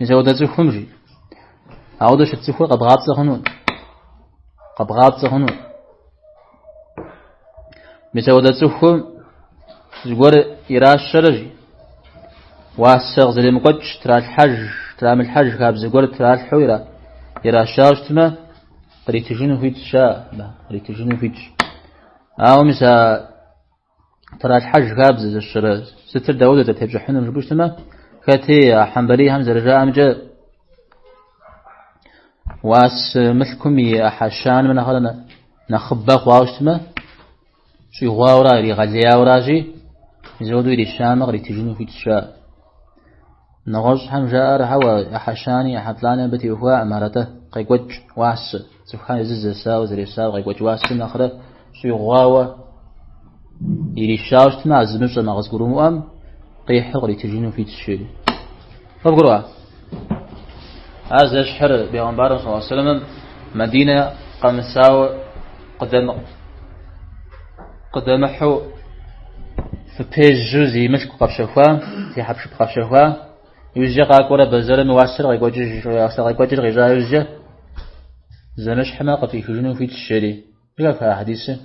إذا ودو تفهمجي عودش تفوي قبغات سخنون مثل ودو تفهم زغور يراش شرجي واسق زي مقدش ترى الحج ترى الحج كاب زغور ترى الحويرة يراشاش تما ريتجينو فيتشا ريتجينو فيتش أو مسا ترى الحج كاب زي الشر ستر داود تتبج حنا نجبوش تما كاتي حنبلي همزة رجاء أمجا واس مثلكم يا حشان من هذا نخبق واوش تما شي غاورا ري غزيا وراجي يزودوا لي الشام ريتجينو فيتشا نغز هم جاء هوا حشاني حطلانا بتي هو أمارته قيقوج واس سبحان زز ساو زري ساو قيقوج واس نخره شي غاوة يري شاوش تما زمش نغز قروم أم قيح غري تجينو في تشيل فبقروا هذا الشهر بيغمبار صلى الله عليه وسلم مدينة قمساو قدمحو فبيج جوزي ملك قبشخوا في حبش قبشخوا يوجي قاكورة بزر مواسر غيقوجر غيجا يوجي زمش حماقة في خجنو في تشري بقى حديثة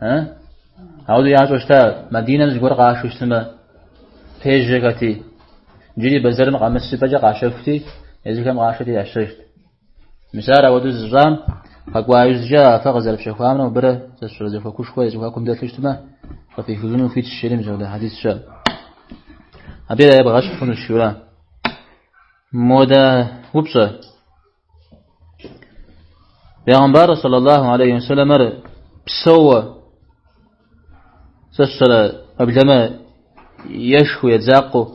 ها عودي يعجو اشتا مدينة زغور قاشو اشتما بيج جغتي جيري بزر مقامس بجا قاشفتي يزكام قاشتي عشرت مسارة ودو الزرام فقوا يوجي فغزل بشخوامنا وبره تسر زفا كوشكوا يزكاكم دلتشتما ففي خجنو في تشري مزود حديث شاب أبيض يبغى أشوفون الشورى مودا وبصة بيغمبار صلى الله عليه وسلم بسوى سسر وبدما يشكو يتزاقو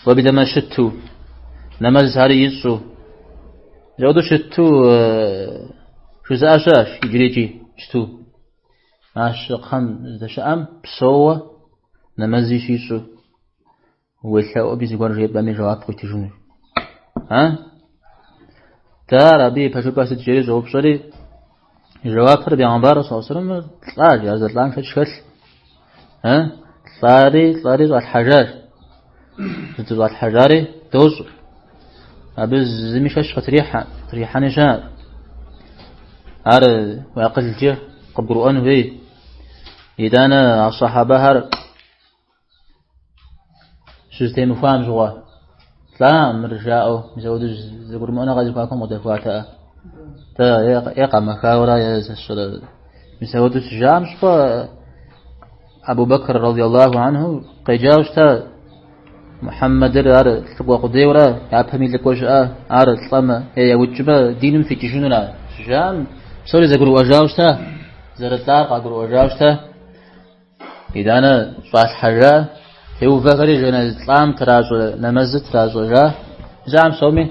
وبدما شتو نمز هاري يسو جودو شتو شو زاشاش يجريجي شتو ماش خم زشام بسوى نمزي شيسو ويساو بيزيغون ريب بامي جواب قوتيجوني ها ترى بي باشوكاس تجري جواب صري جواب فر بيغمبار صلى الله عليه وسلم طاج يا زلان فشكل ها طاري الحجار تزوج الحجاري دوز ابز زميشش ريحه نشان ار ويقل جه قبرؤن هي إذا الصحابة هر شزتين مفهم جوا لا مرجعوا مزود زبر ما أنا غادي كاكم مدفعته تا يقع مخاورة يسشر مزود الشجام شفا أبو بكر رضي الله عنه قيجاوش تا محمد أر تبغى قديورة يعبهمي لكوش أر تلما هي وجبة دين في تشوننا شجام سوري زبر وجاوش تا زرتار قبر وجاوش تا إذا أنا صاح حجة هو فكري جنا الإسلام تراجع نماز تراجع جام سومي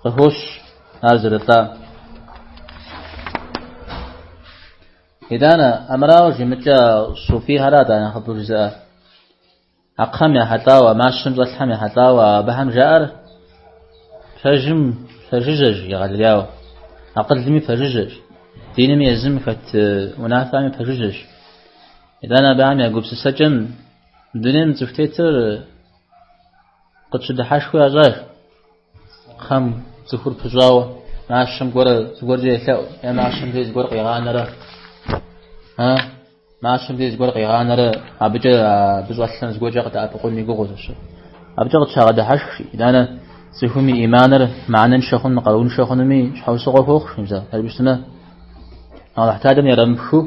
خش نازلتا إذا أنا أمراو جمتة صوفي هرادا أنا خبر جزاء أقام يا حتى وماشم زلحم يا حتى وبهم جار فجج يا غالياو أقل مي فجج ديني مي يزم كت ونافع مي فجج إذا أنا بعمل أقول سجن دنيا تفتيتر قد شد حشوي أجار خم تخور بجاوة معشم قرر تقول جي ثاو يا معشم ديز قرر قيغان را ها معشم ديز قرر قيغان را أبجا بزوالسان زقول جاقت أبقون ميقوغوز أبجا قد شاقد حشوي إذا أنا سيخومي إيمان را معنى شخون مقارون شخون مي شحاول سقو فوق شمزا هل بشتنا أنا احتاجم يرمشو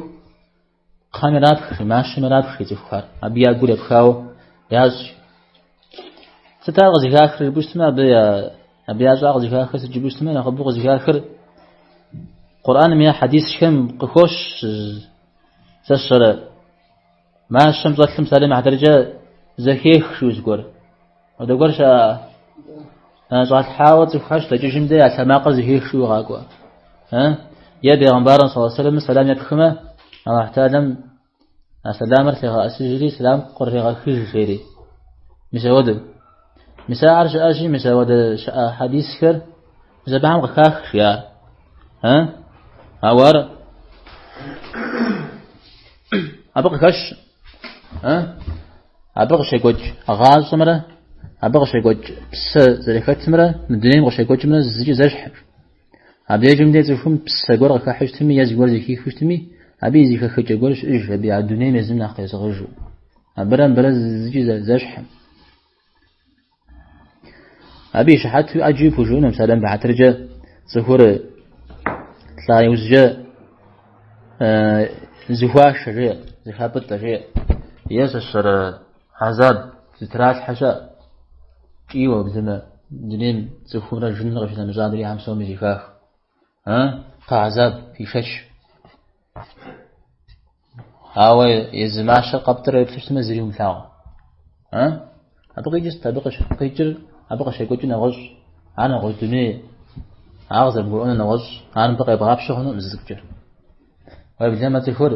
خامي رابخي ماشي مرابخي تفخار أبي أقول يبخاو ياز ستارغ زكاخر بوستما أبي أزاغ زكاخر سجبوستما نخبوغ زكاخر قرآن ميا حديث شكم قخوش سسر ما الشمس ظلم سالم حدرجة زكيخ شو زقور وده قرش أنا صاحت حاوة تفخاش تجيشم دي أتماقر زكيخ شو غاقوا ها يبي غنبارا صلى الله عليه وسلم السلام يبخمه الله تعالى السلام رتيغا أسجري سلام قرتيغا خير شيري مسود مسا عرش أجي مسود حديث كر مسا بعم غخاخ شيا ها أور أبغى كش ها أبغى شيء قج أغاز مرة أبغى شيء قج بس زريخت مرة مدنين غشيء قج مرة زجي زرح أبي أجمع تزوجهم بس قرر كحش تمي يزور ذكي خش تمي أبي زيك خش قرش إيش أبي عدوني مزمن أخي صغرجو أبرم بلز زجي زرح أبي شحات أجيب وجونا مثلا بعترجة سهورة لا يوزج زواش ريا زخابط ريا يسشر عذاب زتراس حشا إيوه بزنا دنيم سهورة جنة في المجال هم سومي زفاف ها عذاب في فش هاو يزماش قبطر يبتش تمزريهم ثاو ها أبغى جست أبغى شقيجر أبغى شيء قلت نغش أنا قلت ني أغزر بقول أنا نغش أنا بقى يبغى بشهنو مزجر وبزما تفور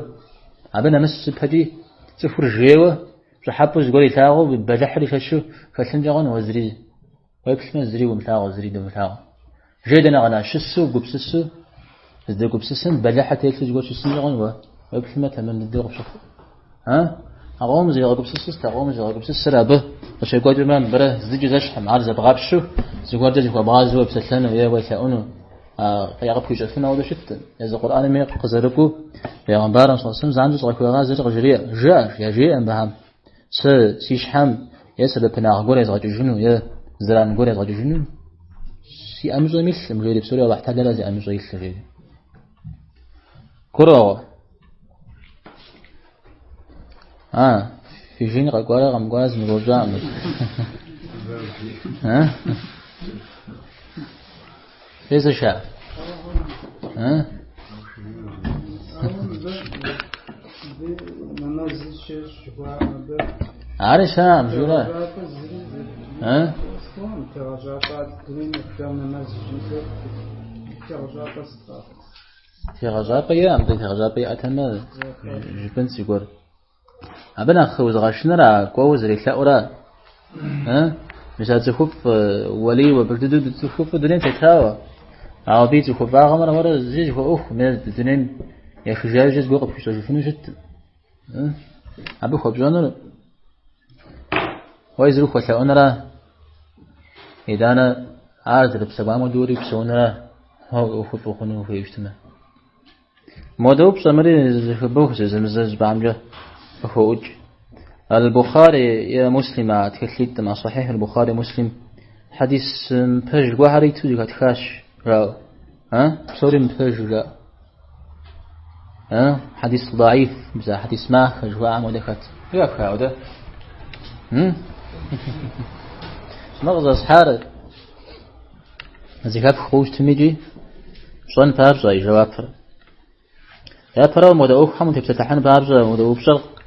أبنا مس بدي تفور جيوة شحبوز قولي ثاو ببلحري فشو فسنجعون وزري ويبش مزري ومثاو زري ومثاو جيدنا أنا شسو قبسسو إذا قبسسن بلحة تيجي تقول شو سنجعون ويبش ما تمام ندير بشوف ها أقوم زي أقبسس تقوم زي أقبسس رابه وشيء قادر من بره زوج زشحم عرض بغابشو زوج جدي وبغازو بسلنا ويا ويسأونه يعقب كيش فينا وده شتى إذا القرآن ما يقزركوا يا غنبارا صلى الله عليه وسلم زعنده صغير غازر غجرية جاء يا جاء بهم سيشحم يسأل بنا غوري زغجنو يا زران غوري زغجنو سي أمزو مثل مجرد بسوريا واحد لا زي أمزو يثلي كرة في جين قارة غم قاز مروجع ليس شاء عارشة مجورة تغجابة يا أم تغجابة أتمنى جبن سيقول أبنا خوز غشنا كوز ريلا أورا مش هتشوف ولي وبردود تشوف الدنيا تتهاوى أو بيت تشوف عمر مرة زيج وأخ من الدنيا يا خجال جز بوقف في شوفينه جت أبو خب جانر ويزرو خشة أنرا إذا أنا عارض بسبعة مدوري بسونرا هو أخذ وخنه في اجتماع مودوب سمري زخبوه زمزج بعمجة أخوج البخاري يا مسلم تكليت مع صحيح البخاري مسلم حديث مفج وحري توجه تخاش راو بصوري مفج لا حديث ضعيف بزا حديث ما خجوا عم ودخت يا خاوده مغزى صحار زكاب خوش تميجي شلون بارجا يجواب يا ترى مودوب حمد تفتحن بارجا مودوب شرق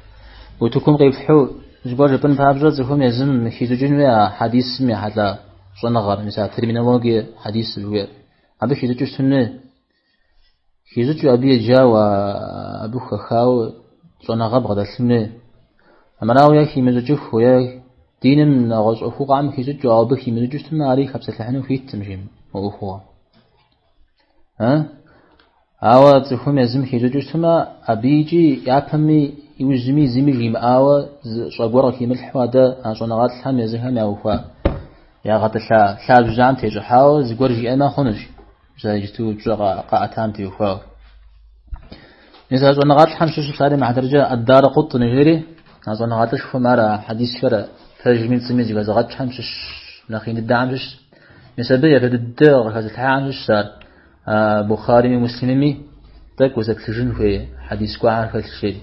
وتكون قيب حو جبار بن بارجا زهم يزم خيزوجين ويا حديث مي حدا شلون غار مثلا ترمينولوجي حديث ويا ابي خيزوج سنه خيزوج ابي جا وابو خاو شلون غاب غدا سنه امراو يا خيمزوج خويا دين نغز اخو عم خيزوج جواب خيمزوج سنه علي خبصه لحنو في تمجيم واخو أو تفهم يزم خيزوج سنه ابيجي يعفمي يوزمي زمي جيم أو شغورة في ملح وادا عشان غات الحم يزهم يا وفاء يا غات شاب جام تيجحاو زغور جي أنا خنج زاجتو جرا قاعتام تيوفاء إذا عشان غات الحم شو صار مع درجة الدار قط نجري عشان غات شوف مرة حديث فرا ترجمين سمي زي غات الحم شش نخين الدعم شش مسبية في الدار هذا الحام شش صار بخاري مسلمي تك سجن في حديث كوار في الشيء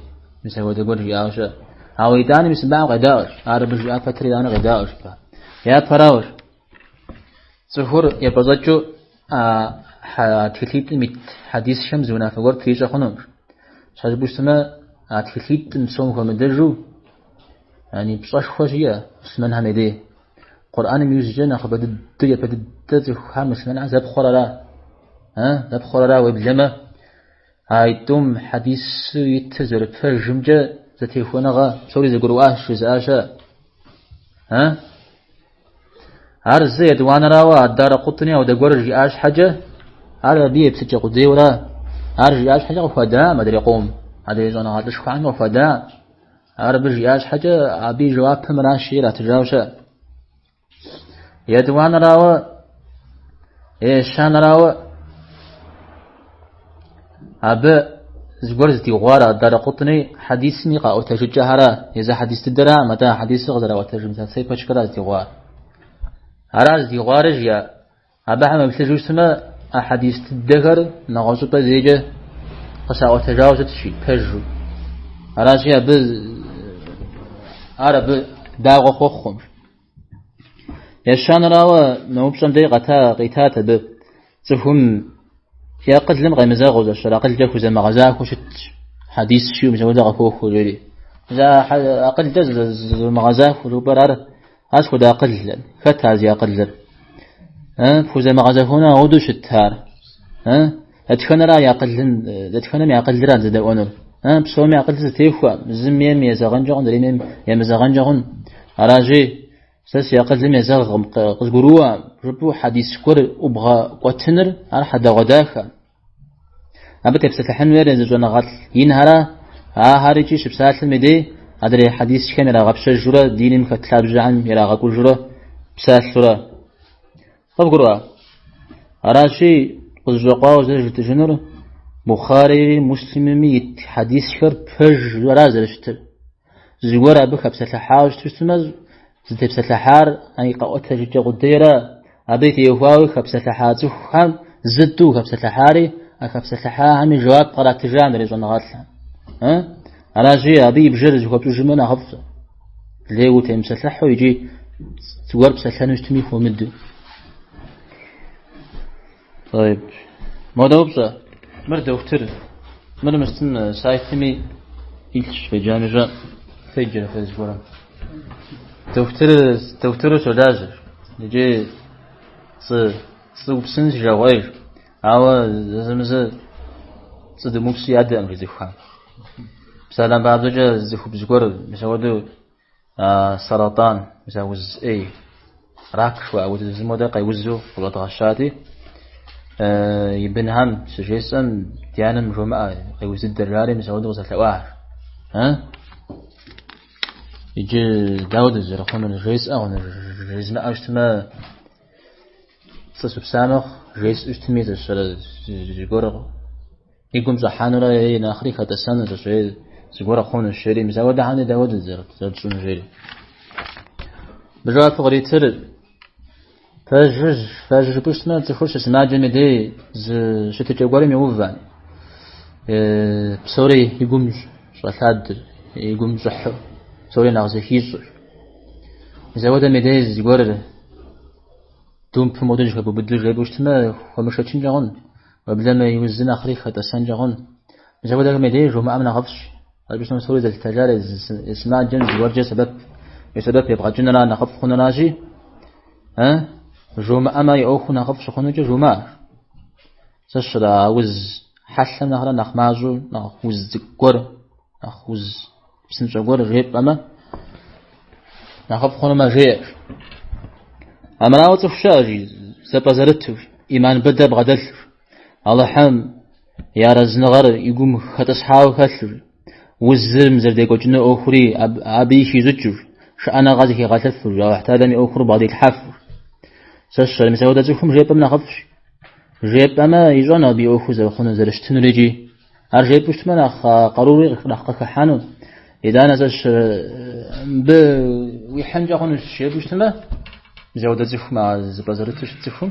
مثل هو تقول يا أوشا أو يداني مثل بعض غداوش عرب الجاء فتري أنا غداوش يا فراوش سهور يبزجو تخليت ميت حديث شمس ونافقور كيش أخنوش شاذ بسمة تخليت مسوم فمدرجو يعني بصاش خوشية اسمنها مديه قرآن ميوزجنا خبدد يبدد تزخام اسمنها زب خرلا زب خرلا وبجمة هايتم حديث يتزر فرجمجة ذاتي خونغا سوري زقرواش زاشا عرض زيد وانا راوا الدار قطني او دقور رجياش حاجة عرض بيه بسجة قدزي ولا عرض رجياش حاجة وفادا مدري قوم هذا يزونا هذا شخو عنه وفادا عرض رجياش حاجة عبي جواب مراشي لا تجاوشا يدوانا راوا ايشان راوا أبا زبرزتي غوارا دار قطني حديث نقا أو تججهرا إذا حديث تدرا متى حديث غزرا وترجمة سيف أشكرا زتي غوار أراز دي غوارج يا أبا حما بتجوز سما أحاديث تدخر نغوص بزيجة قصا وتجاوزت شيء تجو أراز يا بز أرب داغ خوخم يشان راوا نوبشن دقيقة قيتات ب تفهم يا قد لم غي مزاغ ولا شرا قد جاكو زي مغازاك وشت حديث شيء مش ولا غفوخ وجري إذا أقل جز مغازاك وبرار أسكو دا قل فتها زي أقل فوز مغازاك هنا ودوش التهار أتخنا را يقل أتخنا ما يقل ران زد أونر بسوم يقل زتيفوا زميم يزغنجون دريم يمزغنجون أراجي ساس يقل زم يزغم قزقروا ربو حديث كور أبغى قتنر على حدا غداك أبى تبص الحين وير زوجنا غل ينهرا هاريجي شبسات المدي أدري حديث كان يلا غبش الجرة دين مكتلاب جعن يلا غكل جرة بسال جرة أبقرأ أراشي قزقا وزج تجنر بخاري مسلم ميت حديث شر بفج رازلشتر زوار أبوك بسلحار تشتمز زت بسلحار أي قوتها جت قديرة أبيت يفاوي بسلحار تفهم زدو بسلحاري بسلحار عمي جواب قرأ تجان رجال غاطلا أنا جي أبي بجرز وقبل جمنا حفظ ليه تمسلحه يجي زوار بسلحار نجتمي هو مدو. طيب ما دوبسا مر دكتور مر مستن سايتمي إيش في جامعة فجر في الزبورة دكتور سوداز يجي بسنس جواير أو زمزة دموكسي عدم في زخام مثلا بعض جا زخوب زغور مسودو سرطان مثلا وز أي راك شو أو زمودا قيوزو ولا تغشاتي يبنهم سجيسن ديانا مجمع قيوز الدراري مسودو وصل واحد يجي داود الزرقون الجيس أو الجيس ما أجتمع سبسامخ جيس أجتمع تشل زغور يقوم زحانو لا يناخري كتسان تشل زغور خون الشري مسود عن داود الزرق تشون جري بجواب غريتر فاجر بوشنا تخش اسمع جمدي شتى جواري ميوفان بسوري يقوم شحاد يقوم زحو سوري ناغزي هيزر زود مدي زغور دوم بمودج كبدل جيبوشتما ومشاتين جون وبلا ما يوزن اخري خطسان جون زود مدي جمعه من غفش باش نسوي التجارب اسمع جن زغور سبب يبغى جننا نخف خنا ناجي جمعة ما يأخذ نخف شخونه جمعة سشرا وز حسن نهر نخمازو نخوز قر نخوز بسنج قر غيب أما نخف خونه ما غير أما ناوت الشاجي سبزرته إيمان بدأ بغدل الله حم يا رزنغر يقوم ختصحاو خسر وزرم زرديكو جنة أخري أبي شيزجر شأنا غازي غاتفر أو احتادني أخر بعض الحفر سشر مساودة زخم جيب أمنا خفش جيب أما يجانا بي أخوز وخونا زرشتن رجي أرجيب بشتمنا قروري نحقق حانو إذا أنا سشر ويحنجا خون الشيب بشتما مساودة زخم زبازرتش زخم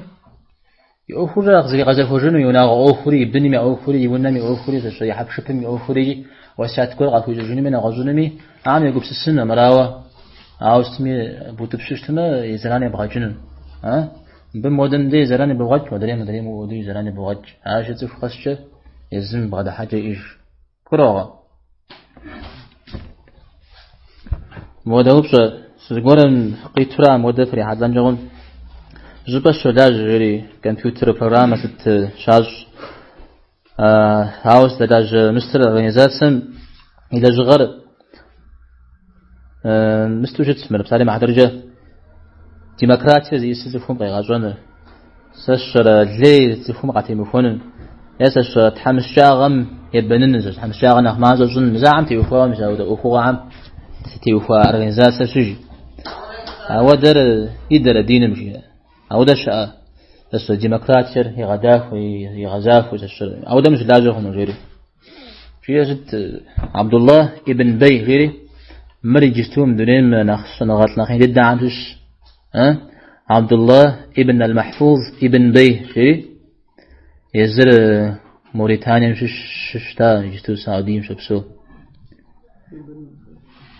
يأخر غزي غزي خجنو يونا أخري يبني مي أخري يونامي أخري سشر يحب شبمي أخري وساتكور غاكو جوني من غزونمي عام يقول سسنا مراوة عاوزتمي بوتبشتما يزراني بغاجنن بمودن دي زراني بغاج ودري مودي زراني بغاج عاش تفخشش يزم بعد حاجة إيش كراغا مودا وبس سجورن قيترا مودا فري حدان جون جبش لاج غيري كمبيوتر برنامج ست شاج هاوس لاج مستر organization إلى جغر مستوجد اسمه بسالي مع درجة ديمقراطية زي سيزفهم بيغاجون سشر لي تفهم قاتيم فونن يسشر تحمس شاغم يبنن زش تحمس شاغم نخماز جن مزاعم تيوفوا مزاود أخوة عام تيوفوا organization سجي أودر يدر دين مشي أودر شاء سشر ديمقراطية يغداف ويغزاف وسشر أودر مش لاجهم غيره في جد عبد الله ابن بي غيره مري جستوم دونين نخش نغط نخين جدا عنش عبد الله ابن المحفوظ ابن بي شيء يزر موريتانيا مش شتا جستو سعودي مش بسو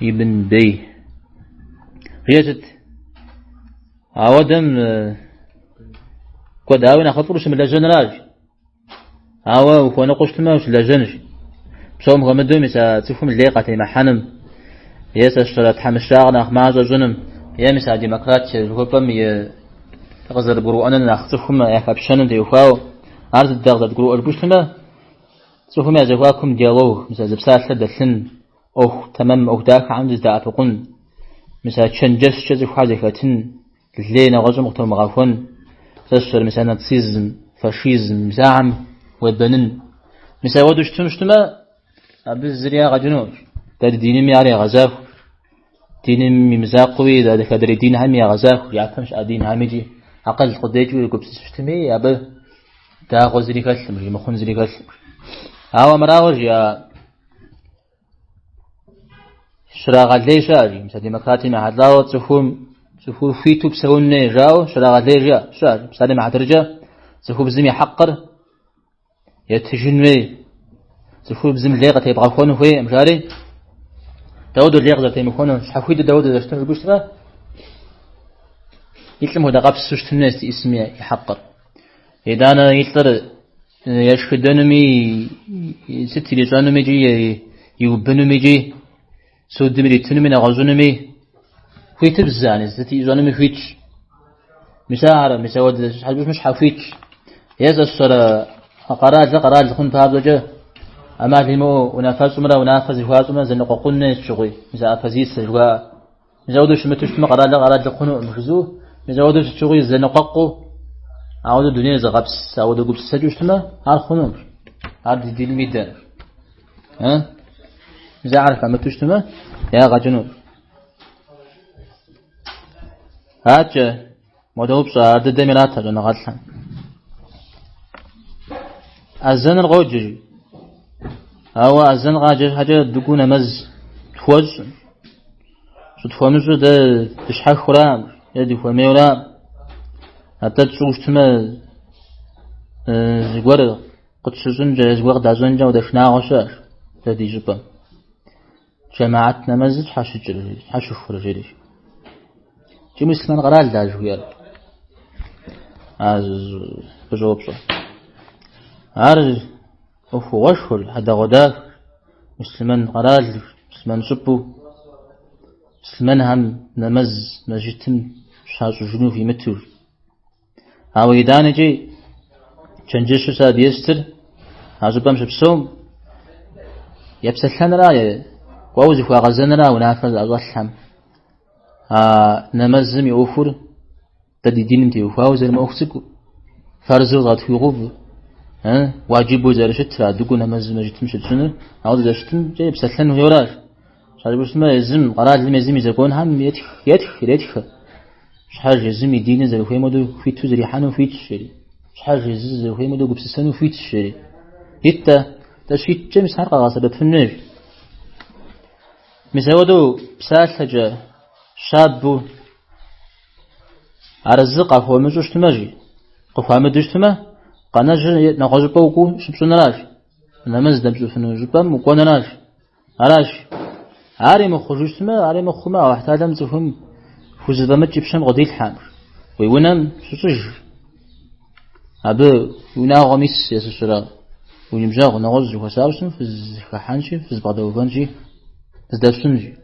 ابن بي ريجت عودم قد أوينا خطرش من لجن راج عوا وكنا قشت ما وش لجنش بسوم غمدوم يسا تفهم الليقة مع حنم يسا اشترت حمشاغنا خماجة جنم يمسا ديمقراطية الهوبم يغزر بروأنا ناختفهم يخبشنن ديوفاو عرض الدغزة تقولوا البوشتما تفهم يزواكم ديالوه مسا زبسات لدثن أوه تمام أوه داك عمدز دعفقون مسا تشنجس شزف حاجة اللينا غزم اختر مغافون تشتر مسا ناتسيزم فاشيزم مساعم ويبنن مسا ودوش تنشتما بالزرياء غجنوش ده دين مياري غزاف دين مزاقوي ده كدر دين هم يا غزاف يعفمش أدين هميجي أقل قديش ويقول بسشتمي أبى دا غزري كسلم مخون زري كسلم أو مراوج يا شراغ ليش أجي مثل ديمقراطي مع هذا تفهم فيتو بسوني جاو شراغ ليش يا شاج مثل مع درجة تفهم بزمي حقر يتجنوي تفهم بزم ليغة يبغى خونه في مشاري داود الليغة تيمخونه حفيد داود دشتن البشرة يتلم هذا قبل سوشت الناس اسمه يحقر إذا أنا يطلع يشهدوني ستي لجانومي جي يوبنومي جي سود ملي تنمي نغزونمي فيت بزاني ستي جانومي فيتش مساعر مساود حاجة مش حفيتش يزا الصرا قرار خن فهذا أما لمو ونافس مرة ونافس جواز مرة زين قلنا الشغل مسا فزيس جوا مزودش متوش ما قرار خنو مخزوه مزودش الشغل زين ققو عود الدنيا زغبس عود قبس سجوشتنا على خنوم عاد دي الميدان ها إذا عارف عم تشتمه يا غجنون هاتش مدوب صار دميرات أنا غلطان أذن الغوجي أو أذن غاجي حاجة دكونة مز تفوز تفهمش ده تشحن خرام يدي فميورا حتى تشوشتما زغور قد شزنجا زغور دازنجا ودشنا غشاش تدي جبا جماعتنا مزج حشو فرجري جي مسلمان قرال داجويال از بجواب صح عارج أفو غشول هذا غدا مسلمان قرال مسلمان شبو مسلمان هم نمز مجتم شاشو جنو في متور أو يدانجي چنجشو ساد يستر عزبام شبسوم يبسلن راي وأوزي فوا غزن را ونافذ أغلحم نمزم يوفر تدي دين تي وفاوز المؤخسك فرزو غات في غوب واجب زرشت را دغ نمزم جتم شتن عاود زشتن جاي بسلن هوراش شارب اسمه يزم قرار لمزم يزكون هم يتخ شحال جزم دين زر في مدو في تزري حنو في تشري شحال جزز في مدو بسسنو في تشري حتى تشيت جمس حرقه غاصبت في النج مسودو بسالحجة شاب أرزق أفهم مجوشتماجي قفهم مجوشتما قناج نقاجبوكو شبسونراش نمز دمجوفنو جبام وقونراش عراش عاري مخجوشتما عاري مخما واحد آدم تفهم فوزبامت جبشم غدي الحامر ويونم شوشج أبو يونا غميس يسوسرا ونمجاغ نغز وكسارسن فز كحانشي فز بغداوفانشي تزدفسنجي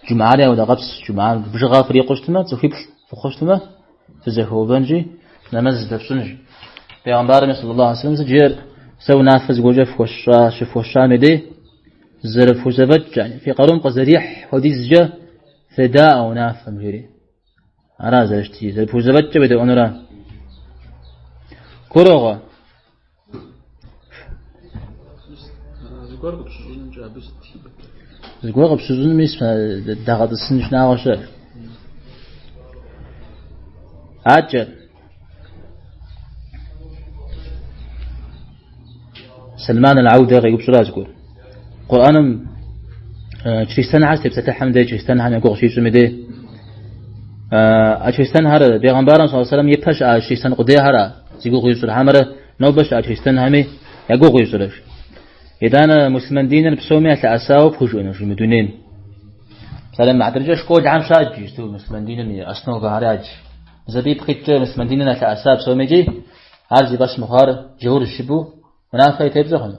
جمعة ولا غبس جمعة بجغا فريقشتما تفيب فخشتما فزهوبانجي نمز دفسنجي پیغمبر صلى الله عليه وسلم جير سو نافذ وجف وشا شف وشام دي زرف وزبج يعني في قرون قزريح وديز جا فداء وناف مجري أراز اشتي زرف وزبج بده أنرا كروغا زغور بسوزن ميس دغدسن شناغشه اجل سلمان العودة غيب شرازكو قرآن تشيستان عاستي بستح حمده تشيستان هني قوغ شيء سمده تشيستان هذا بيغمبار صلى الله عليه وسلم يبحث تشيستان قديه هذا زيقوغ يسر حمره نوبش تشيستان همي يقوغ يسرش إذا أنا مسلمان دين بسومي أساوب خشونة في مدنين سلام معدرجش كود عام شاج يستوي مسلمان دين أصنو غاراج زبيب خيت مسلمان دين أساوب سومي جي عارضي باش مخار جهور الشبو ونافع تبزخن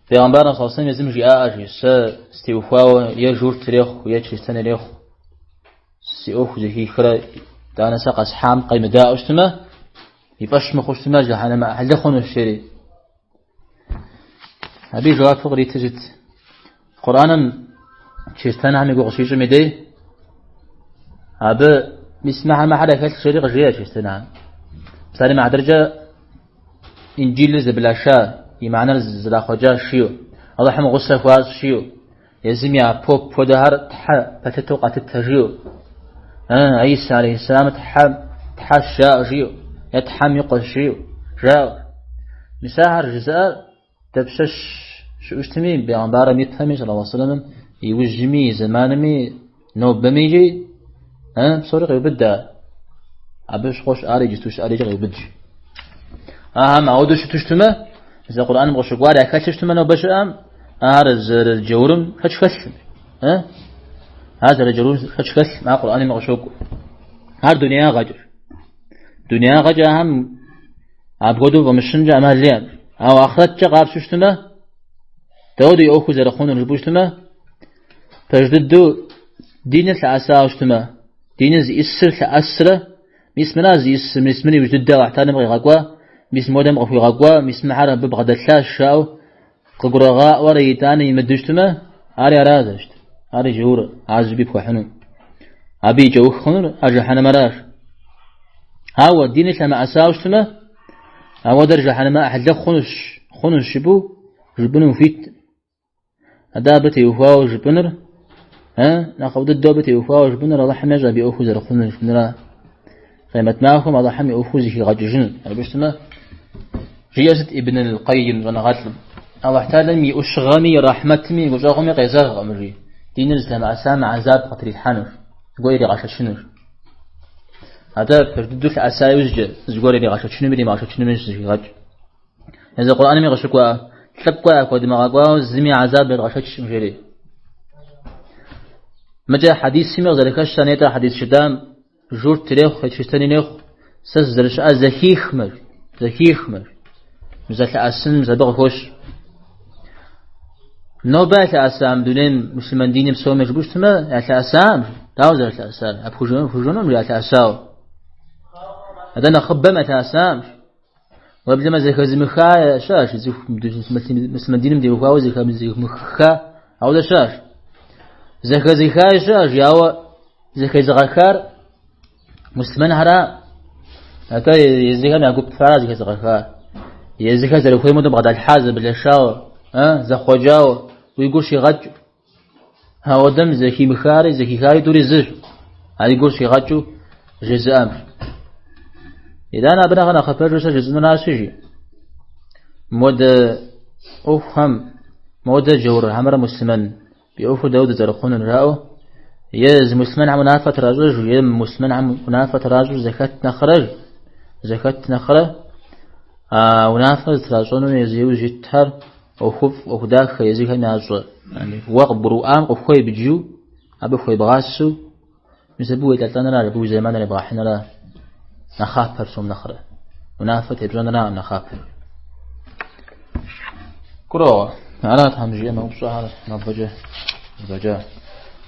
پیغمبر صلی الله علیه و سلم يزم جاء أجي استوفاو يجور تريخ ويجلسن ريخ سيوخ ذي خرا دانا ساق أصحام قيم داء أجتما يباش مخشتما جهانا ما أحد خون الشري أبي جواب فقري تجد قرآن شيستان هم يقول شيء مدي أبى مسمعها ما حدا يفعل شيء غير شيستان مثلا مع درجة إنجيل زبلاشا يمعنى زلاخوجا شيو الله حم غصة فواز شيو يزمي بوب فدهر تح فتتوقع تتجيو عيسى عليه السلام تح شاء جيو يتحم يقشيو جاو مساهر جزاء تبشش شو اشتمي بعنبارة ميتهمي صلى الله عليه وسلم يوجمي زمانمي نوب بميجي بصورة يبدأ عبش خوش آري جستوش آري جغي يبدج ما عودو شو تشتمه إذا القرآن مغشق واري أكاد تشتمه نوبش هذا الجورم خش هذا الجورم خش مع القرآن مغشق هذا دنيا غجر هم عبقدو ومشنجا ما زين أو آخرت جغار شتمه تودي أوكو زرخون الجبوشتمه فجددو دين الأساء شتمه دين الإسر الأسرة مسمنا زيس مسمني وجد واحتنا بغي غقوا مسمودا بغي غقوا مسمع عرب بغدا ثلاث شاو ققرغاء وريتان يمدشتمه علي رازشت علي جور عزبي بخحنون أبي جو خنر أرجحنا مراش هاو الدين لما أساوشتمه هاو درجة حنا أحد خنش شبو جبنو فيت أدابتي وفاو جبنر ناخذ الدوبتي وفاو جبنر الله حمجا بأخذ رخنش جبنر قيمة معكم الله حمي أخوزي غججن البشتمة جيازة ابن القيم ونغاتلم أو احتالم يؤشغامي رحمتمي وجاغمي غيزاغ أمري دين الإسلام عسام عذاب قتل الحنف قويري غاشا شنر هذا فرددو الأساي وزجر زقوري غاشا شنر بدي غاشا شنر مجزي غج إذا القرآن مي غشقوا تلقوا أكوا دماغوا زمي عذاب غاشا شنر مجا حديث سمي ذلك الشانيتا حديث شدام جور تريخ خيشتني نخ سز درش زكيخ مر مزال أسن مزال بغفوش نوبات أسام دونين مسلمان ديني بسوا مجبوش تما أسام تاوزر أسام أبخوجونهم لا أساو هذا نخبم أسام وقبل ما زكاة زمخا شاش زيف مسلمان ديني مدي وخاو زكاة زمخا أو ده شاش زكاة زكاة شاش ياو زكاة زغاكار مسلمان هرا هكا يزكاة نعقوب فراز زكاة زغاكار يزكاة زلوخي مدن بغدا الحازة بالشاو زخوجاو ويقول شي غج هاو دم زكي مخاري زكي خاري دوري زر هذا يقول شي غجو جزء أمر إذا أنا أبنى غنا خبر رسا جزء ناسجي مود أفهم مود جور همرا مسلمان بأوفو داود زرخون راو يز مسلمان عم نافة راجل يم مسلمان عم نافة راجل زكاة نخرة ونافة راجل يزيو جتر أخف أخداك يزيك ناجر يعني وقبروا أم أخوي بجيو أبو خوي بغاسو مسبوه تلتنا لا ربو زمان لا بغاحنا لا نخاف برسوم نخرة ونافة يبجون لا نخاف كروه أنا تهمجي أما أبصها نبجه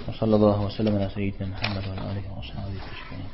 وصلى الله وسلم على سيدنا محمد وعلى آله وصحبه أجمعين.